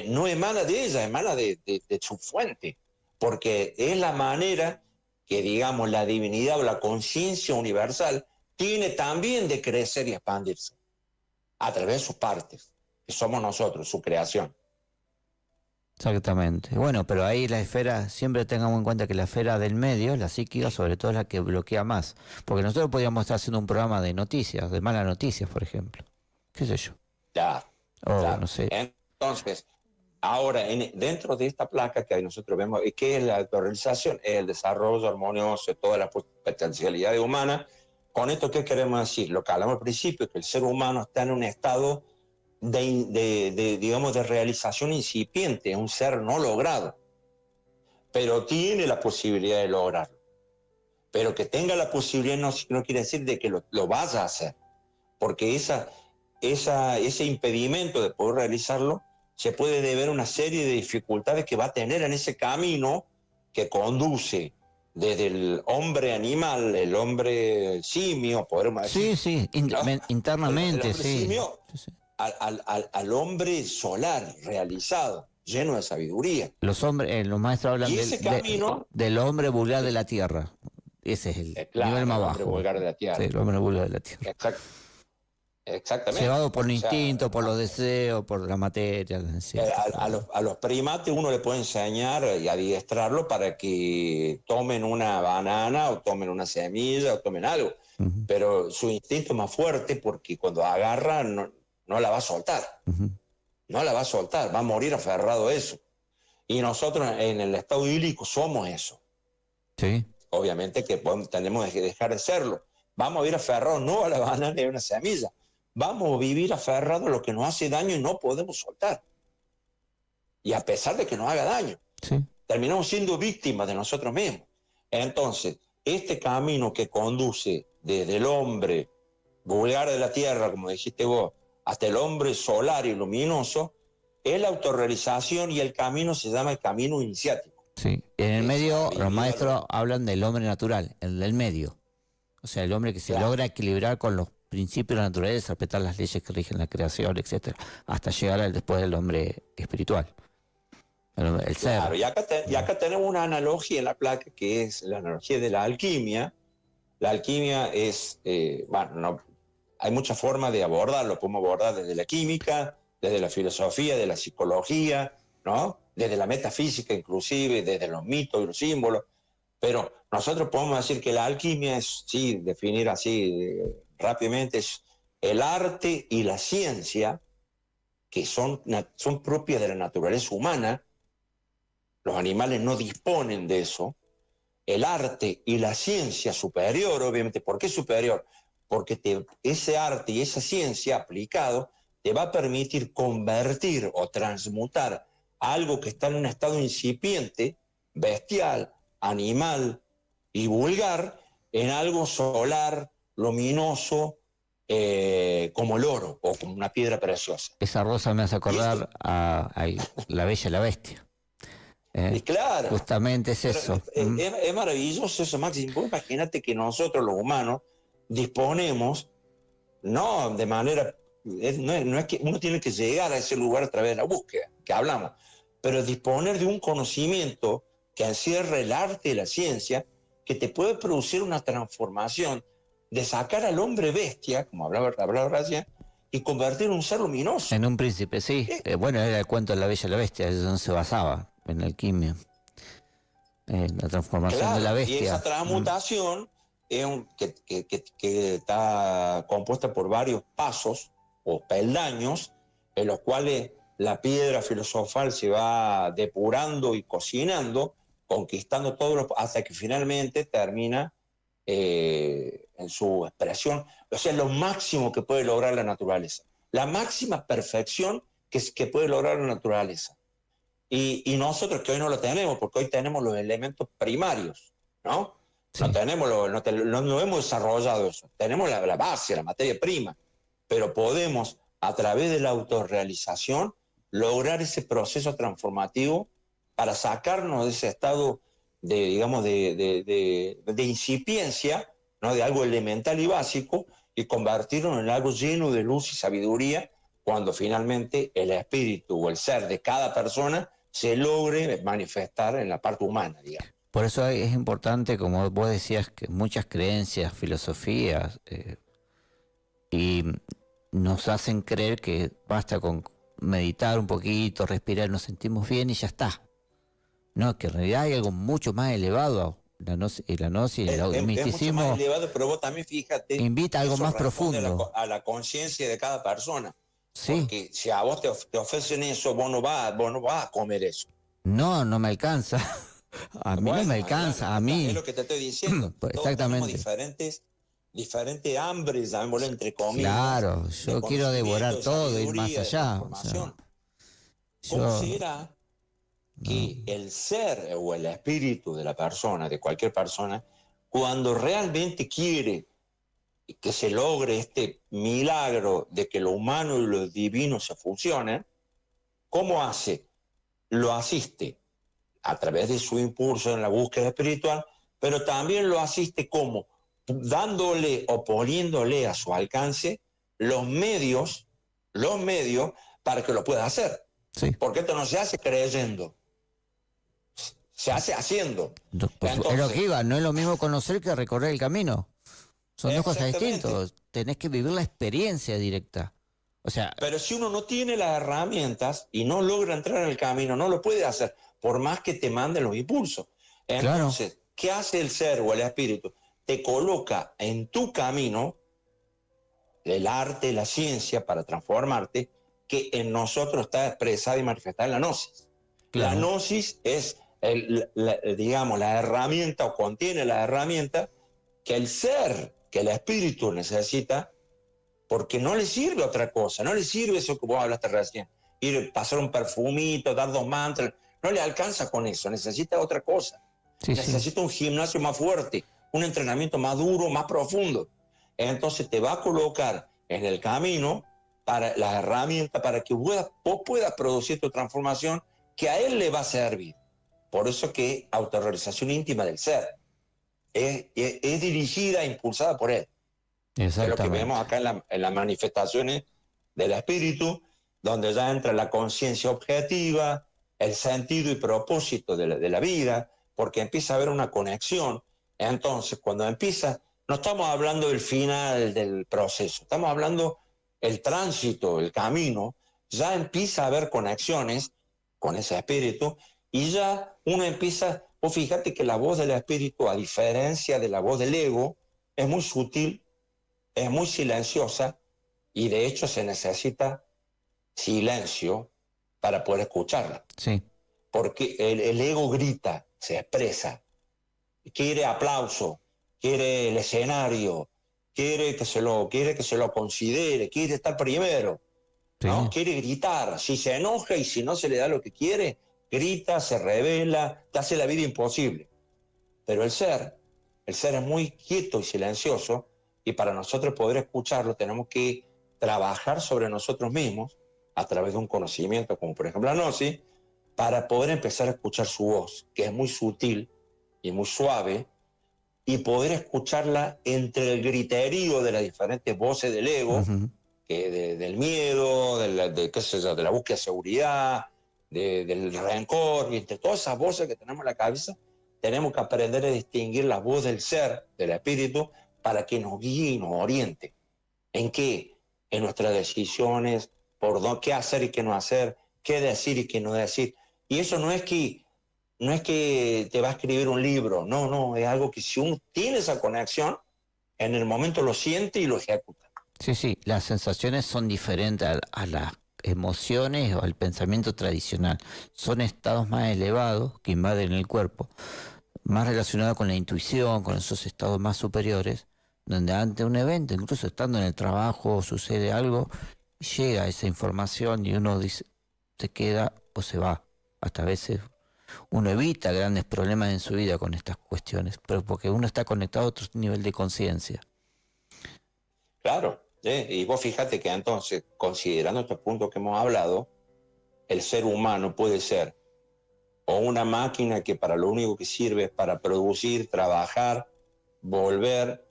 no emana de ella, emana de su fuente, porque es la manera que, digamos, la divinidad o la conciencia universal tiene también de crecer y expandirse a través de sus partes, que somos nosotros, su creación. Exactamente. Bueno, pero ahí la esfera, siempre tengamos en cuenta que la esfera del medio, la psíquica, sobre todo es la que bloquea más. Porque nosotros podríamos estar haciendo un programa de noticias, de malas noticias, por ejemplo. ¿Qué sé yo? Ya. No sé. Entonces, ahora, dentro de esta placa que nosotros vemos, ¿qué es la autorrealización? Es el desarrollo armonioso de todas las potencialidades humanas. Con esto, ¿qué queremos decir? Lo que hablamos al principio, que el ser humano está en un estado digamos, de realización incipiente, es un ser no logrado, pero tiene la posibilidad de lograrlo. Pero que tenga la posibilidad no quiere decir de que lo vaya a hacer, porque ese impedimento de poder realizarlo se puede deber a una serie de dificultades que va a tener en ese camino que conduce desde el hombre animal, el hombre simio, podemos decir. Sí, internamente, el hombre sí. Simio, Sí. al hombre solar, realizado, lleno de sabiduría. Los maestros hablan Y ese camino, del hombre vulgar de la tierra. Ese es el nivel más el bajo. hombre vulgar de la tierra. Sí, el hombre vulgar de la tierra. Exactamente. Llevado por el instinto, por los deseos, por la materia. A los primates uno le puede enseñar y adiestrarlo para que tomen una banana o tomen una semilla o tomen algo. Uh-huh. Pero su instinto es más fuerte porque cuando agarra no la va a soltar. Uh-huh. No la va a soltar, va a morir aferrado a eso. Y nosotros en el estado idílico somos eso. Sí. Obviamente que tenemos que dejar de serlo. Vamos a vivir aferrados no a la banana ni a una semilla. Vamos a vivir aferrados a lo que nos hace daño y no podemos soltar. Y a pesar de que nos haga daño, Sí. terminamos siendo víctimas de nosotros mismos. Entonces, este camino que conduce desde el hombre vulgar de la tierra, como dijiste vos, hasta el hombre solar y luminoso, es la autorrealización y el camino se llama el camino iniciático. Sí. En el medio, los maestros hablan del hombre natural, el del medio. O sea, el hombre que se logra equilibrar con los principios de la naturaleza, respetar las leyes que rigen la creación, etcétera, hasta llegar después del hombre espiritual. El ser. Claro, y acá tenemos una analogía en la placa que es la analogía de la alquimia. La alquimia es, hay muchas formas de abordarlo. Podemos abordar desde la química, desde la filosofía, de la psicología, ¿no? Desde la metafísica inclusive, desde los mitos y los símbolos. Pero nosotros podemos decir que la alquimia es, sí, definir así rápidamente, es el arte y la ciencia que son propias de la naturaleza humana. Los animales no disponen de eso. El arte y la ciencia superior, obviamente. ¿Por qué superior? Porque ese arte y esa ciencia aplicado te va a permitir convertir o transmutar algo que está en un estado incipiente, bestial, animal y vulgar, en algo solar, luminoso, como el oro o como una piedra preciosa. Esa rosa me hace acordar a La Bella y la Bestia. Y claro. Justamente es eso. Es maravilloso eso, Maxi. Imagínate que nosotros los humanos disponemos, no de manera, no es que uno tiene que llegar a ese lugar a través de la búsqueda, que hablamos, pero disponer de un conocimiento que encierra el arte y la ciencia, que te puede producir una transformación de sacar al hombre bestia, como hablaba recién, y convertir en un ser luminoso. En un príncipe, sí. Bueno, era el cuento de La Bella y la Bestia, es donde se basaba, en la alquimia. La transformación de la bestia. Y esa transmutación que está compuesta por varios pasos o peldaños, en los cuales la piedra filosofal se va depurando y cocinando conquistando hasta que finalmente termina en su expresión, o sea, lo máximo que puede lograr la naturaleza, la máxima perfección que puede lograr la naturaleza. Y nosotros que hoy no lo tenemos, porque hoy tenemos los elementos primarios, ¿no? Sí. No hemos desarrollado eso, tenemos la base, la materia prima, pero podemos, a través de la autorrealización, lograr ese proceso transformativo para sacarnos de ese estado de incipiencia, ¿no? De algo elemental y básico, y convertirlo en algo lleno de luz y sabiduría, cuando finalmente el espíritu o el ser de cada persona se logre manifestar en la parte humana, digamos. Por eso es importante, como vos decías, que muchas creencias, filosofías, y nos hacen creer que basta con meditar un poquito, respirar, nos sentimos bien y ya está. No, que en realidad hay algo mucho más elevado. La gnosis, el misticismo. Es mucho más elevado, pero vos también fíjate. Invita a algo más profundo. A la conciencia de cada persona. Sí. Porque si a vos te ofrecen eso, vos no vas a comer eso. No me alcanza. A mí no me alcanza, a mí. Es lo que te estoy diciendo. Exactamente. Todos tenemos diferentes hambres, llamémoslo entre comillas. Claro, yo quiero devorar todo, ir más allá. O sea, ¿cómo será que el ser o el espíritu de la persona, de cualquier persona, cuando realmente quiere que se logre este milagro de que lo humano y lo divino se fusionen, ¿cómo hace? Lo asiste a través de su impulso en la búsqueda espiritual, pero también lo asiste como dándole o poniéndole a su alcance los medios para que lo pueda hacer. Sí. Porque esto no se hace creyendo, se hace haciendo. Pues entonces, es lo que iba, no es lo mismo conocer que recorrer el camino. Son dos cosas distintas. Tenés que vivir la experiencia directa. O sea, pero si uno no tiene las herramientas y no logra entrar en el camino, no lo puede hacer, por más que te manden los impulsos. Entonces, claro, ¿qué hace el ser o el espíritu? Te coloca en tu camino el arte, la ciencia para transformarte, que en nosotros está expresada y manifestada en la gnosis. Claro. La gnosis es, digamos, la herramienta, o contiene la herramienta que el ser, que el espíritu necesita, porque no le sirve otra cosa, no le sirve eso que vos hablaste recién, ir pasar un perfumito, dar 2 mantras, no le alcanza con eso, necesita otra cosa. Sí, necesita un gimnasio más fuerte, un entrenamiento más duro, más profundo. Entonces te va a colocar en el camino para las herramientas para que vos puedas producir tu transformación que a él le va a servir. Por eso que autorrealización íntima del ser es dirigida, impulsada por él. Es lo que vemos acá en las manifestaciones del espíritu, donde ya entra la conciencia objetiva, el sentido y propósito de la vida, porque empieza a haber una conexión. Entonces, cuando empieza, no estamos hablando del final del proceso, estamos hablando el tránsito, el camino, ya empieza a haber conexiones con ese espíritu y ya uno empieza, vos fíjate que la voz del espíritu, a diferencia de la voz del ego, es muy sutil, es muy silenciosa y de hecho se necesita silencio para poder escucharla. Sí. Porque el ego grita, se expresa, quiere aplauso, quiere el escenario, quiere que se lo considere, quiere estar primero, sí, ¿no? Quiere gritar, si se enoja y si no se le da lo que quiere, grita, se revela, te hace la vida imposible. Pero el ser es muy quieto y silencioso, y para nosotros poder escucharlo tenemos que trabajar sobre nosotros mismos a través de un conocimiento, como por ejemplo la gnosis, para poder empezar a escuchar su voz, que es muy sutil y muy suave, y poder escucharla entre el griterío de las diferentes voces del ego, que del miedo, de la búsqueda de seguridad, del rencor, y entre todas esas voces que tenemos en la cabeza, tenemos que aprender a distinguir la voz del ser, del espíritu, para que nos guíe y nos oriente. ¿En qué? En nuestras decisiones, por qué hacer y qué no hacer, qué decir y qué no decir. Y eso no es que te va a escribir un libro, no, es algo que si uno tiene esa conexión, en el momento lo siente y lo ejecuta. Sí, las sensaciones son diferentes a las emociones o al pensamiento tradicional. Son estados más elevados que invaden el cuerpo, más relacionados con la intuición, con esos estados más superiores, donde ante un evento, incluso estando en el trabajo, sucede algo, llega esa información y uno dice, se queda o se va. Hasta a veces uno evita grandes problemas en su vida con estas cuestiones, pero porque uno está conectado a otro nivel de conciencia. Claro, y vos fíjate que entonces, considerando estos puntos que hemos hablado, el ser humano puede ser o una máquina que para lo único que sirve es para producir, trabajar, volver,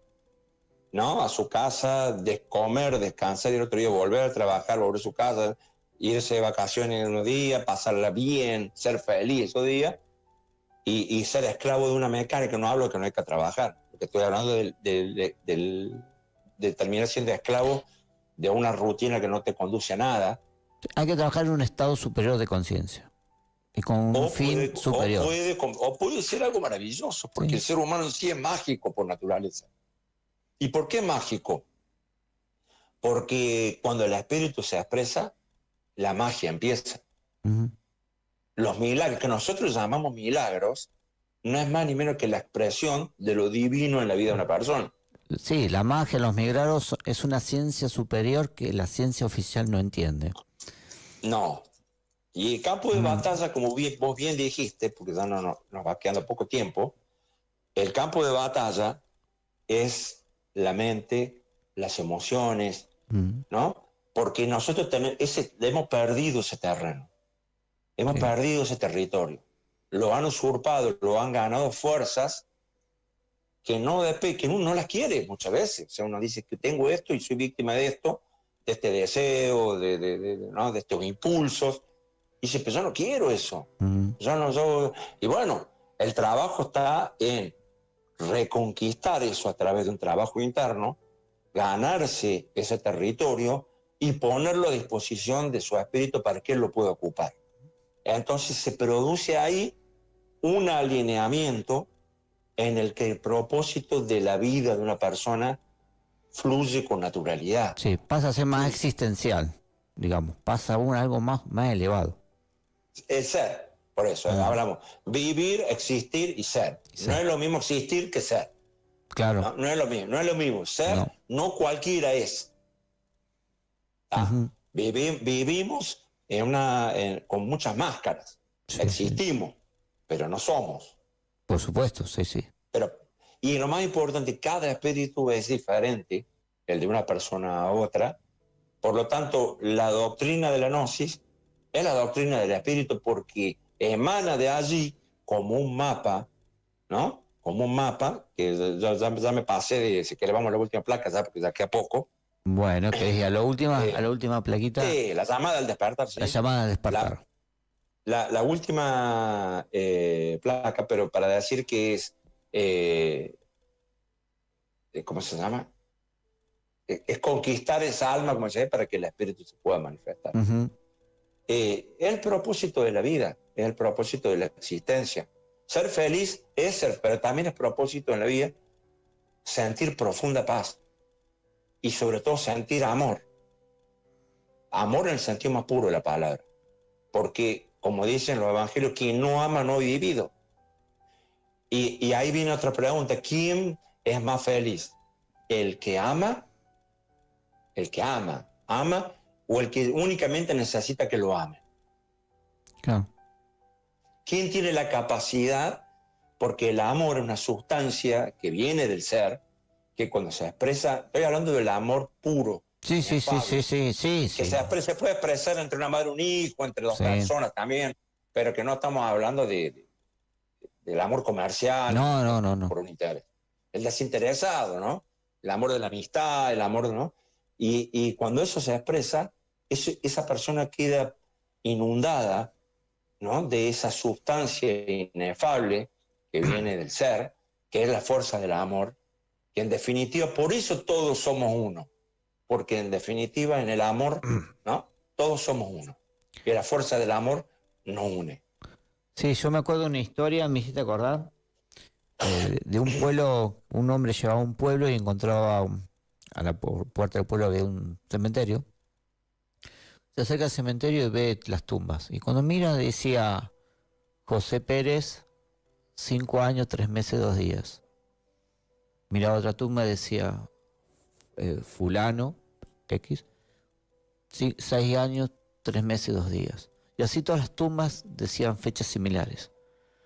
¿no?, a su casa, comer, descansar y el otro día volver a trabajar, volver a su casa, irse de vacaciones en unos días, pasarla bien, ser feliz esos días y ser esclavo de una mecánica. No hablo de que no hay que trabajar, porque estoy hablando de terminar siendo esclavo de una rutina que no te conduce a nada. Hay que trabajar en un estado superior de conciencia y con un fin superior. O puede ser algo maravilloso, porque el ser humano en sí es mágico por naturaleza. ¿Y por qué mágico? Porque cuando el espíritu se expresa, la magia empieza. Uh-huh. Los milagros, que nosotros llamamos milagros, no es más ni menos que la expresión de lo divino en la vida de una persona. Sí, la magia, los milagros es una ciencia superior que la ciencia oficial no entiende. No. Y el campo de batalla, como vos bien dijiste, porque ya nos va quedando poco tiempo, el campo de batalla es la mente, las emociones, ¿no? Porque nosotros hemos perdido ese terreno, hemos perdido ese territorio. Lo han usurpado, lo han ganado fuerzas que uno no las quiere muchas veces. O sea, uno dice que tengo esto y soy víctima de esto, de este deseo, ¿no?, de estos impulsos. Y dice, pero yo no quiero eso. Y bueno, el trabajo está en reconquistar eso a través de un trabajo interno, ganarse ese territorio y ponerlo a disposición de su espíritu para que él lo pueda ocupar. Entonces se produce ahí un alineamiento en el que el propósito de la vida de una persona fluye con naturalidad. Sí, pasa a ser más existencial, digamos, pasa a algo más elevado. El ser, por eso hablamos, vivir, existir y ser. No es lo mismo existir que ser. Claro. No es lo mismo. Ser, no cualquiera es. Vivimos con muchas máscaras. Sí, existimos, pero no somos. Por supuesto, sí. Y lo más importante, cada espíritu es diferente, el de una persona a otra. Por lo tanto, la doctrina de la gnosis es la doctrina del espíritu porque emana de allí como un mapa, ¿no? Como un mapa, que ya me pasé de, si querés vamos a la última placa, ya, porque ya queda poco. Bueno, que es a la última plaquita. Sí, la llamada al despertar. ¿Sí? La llamada al despertar. La última placa, pero para decir que es, ¿cómo se llama? Es conquistar esa alma, como se dice, para que el espíritu se pueda manifestar. Es el propósito de la vida, es el propósito de la existencia. Ser feliz es ser, pero también es propósito en la vida sentir profunda paz y sobre todo sentir amor. Amor en el sentido más puro de la palabra. Porque, como dicen los evangelios, quien no ama no ha vivido. Y ahí viene otra pregunta, ¿quién es más feliz? ¿El que ama? ¿El que ama o el que únicamente necesita que lo ame? Claro. ¿Quién tiene la capacidad? Porque el amor es una sustancia que viene del ser, que cuando se expresa, estoy hablando del amor puro. Sí. Que se puede expresar entre una madre y un hijo, entre dos personas también, pero que no estamos hablando del amor comercial. No. Por un interés. El desinteresado, ¿no? El amor de la amistad, el amor, ¿no? Y cuando eso se expresa, esa persona queda inundada, ¿no?, de esa sustancia inefable que viene del ser, que es la fuerza del amor, que en definitiva, por eso todos somos uno, porque en definitiva en el amor, ¿no?, todos somos uno, que la fuerza del amor nos une. Sí, yo me acuerdo de una historia, me hiciste acordar, de un pueblo, un hombre llevaba a un pueblo y encontraba a la puerta del pueblo había un cementerio. se acerca al cementerio y ve las tumbas. Y cuando mira decía José Pérez, 5 años, 3 meses, 2 días. Miraba otra tumba y decía fulano, X, 6 años, 3 meses, 2 días. Y así todas las tumbas decían fechas similares.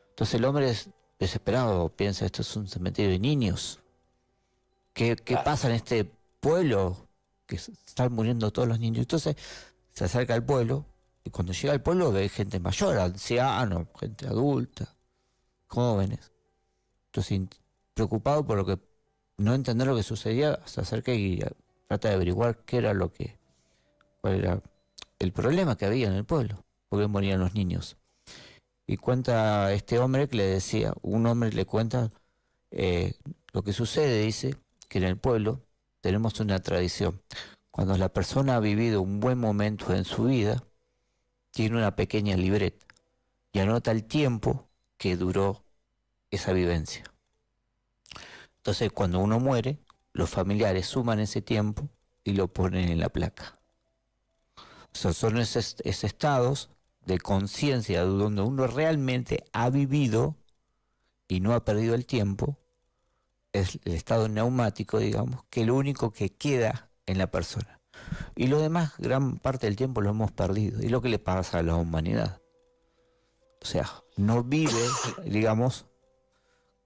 Entonces el hombre es desesperado, piensa, esto es un cementerio de niños. ¿Qué pasa en este pueblo? Que están muriendo todos los niños. Entonces se acerca al pueblo y cuando llega al pueblo ve gente mayor, ancianos, gente adulta, jóvenes. Entonces, preocupado por no entender lo que sucedía, se acerca y trata de averiguar cuál era el problema que había en el pueblo, por qué morían los niños. Y cuenta este hombre que le decía, un hombre le cuenta lo que sucede, dice, que en el pueblo tenemos una tradición. Cuando la persona ha vivido un buen momento en su vida, tiene una pequeña libreta y anota el tiempo que duró esa vivencia. Entonces, cuando uno muere, los familiares suman ese tiempo y lo ponen en la placa. O sea, son esos estados de conciencia donde uno realmente ha vivido y no ha perdido el tiempo. Es el estado neumático, digamos, que es lo único que queda en la persona. Y lo demás, gran parte del tiempo lo hemos perdido. Y lo que le pasa a la humanidad. O sea, no vive, digamos,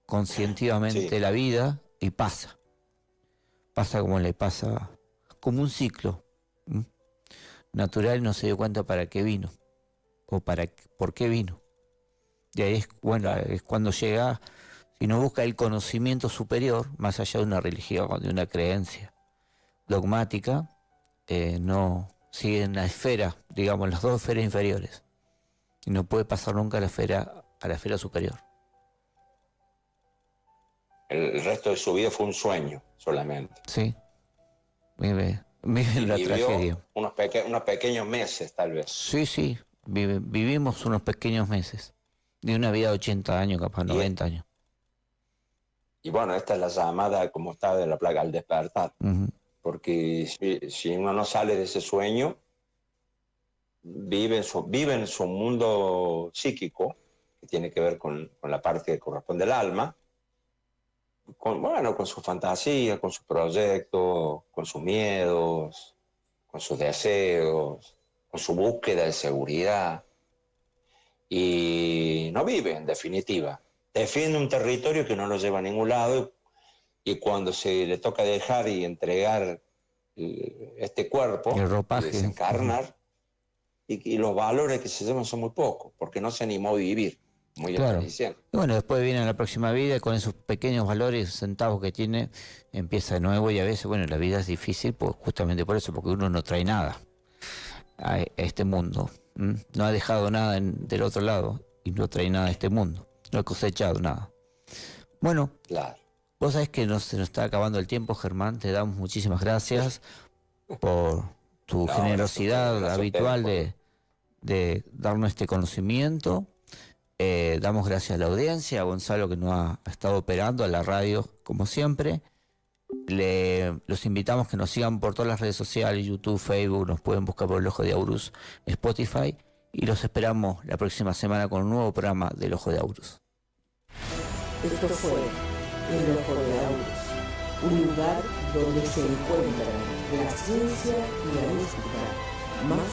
conscientivamente la vida y pasa. Pasa como le pasa, como un ciclo natural, no se dio cuenta para qué vino o por qué vino. Y ahí es cuando llega, si no busca el conocimiento superior, más allá de una religión, de una creencia dogmática, no sigue en la esfera, digamos, las 2 esferas inferiores. Y no puede pasar nunca a la esfera superior. El resto de su vida fue un sueño solamente. Sí, vive la tragedia. Unos pequeños meses, tal vez. Sí, vivimos unos pequeños meses. De una vida de 80 años, capaz 90 años. Y bueno, esta es la llamada, como está de la plaga, al despertar. Uh-huh. Porque si uno no sale de ese sueño, vive en su mundo psíquico, que tiene que ver con la parte que corresponde al alma, con su fantasía, con sus proyectos, con sus miedos, con sus deseos, con su búsqueda de seguridad. Y no vive, en definitiva. Defiende un territorio que no lo lleva a ningún lado, y cuando se le toca dejar y entregar este cuerpo, el ropaje, desencarnar, y los valores que se llevan son muy pocos, porque no se animó a vivir. Muy claro. diciendo. Y bueno, después viene la próxima vida y con esos pequeños valores, centavos que tiene, empieza de nuevo. Y a veces, bueno, la vida es difícil justamente por eso, porque uno no trae nada a este mundo. No ha dejado nada del otro lado y no trae nada a este mundo. No ha cosechado nada. Bueno, claro. Vos sabés que se nos está acabando el tiempo, Germán. Te damos muchísimas gracias por tu generosidad habitual de darnos este conocimiento. Damos gracias a la audiencia, a Gonzalo que nos ha estado operando, a la radio como siempre. Los invitamos que nos sigan por todas las redes sociales, YouTube, Facebook, nos pueden buscar por El Ojo de Aurus, Spotify, y los esperamos la próxima semana con un nuevo programa del Ojo de Aurus. Esto fue El Ojo de Aurus, un lugar donde se encuentran la ciencia y la mística más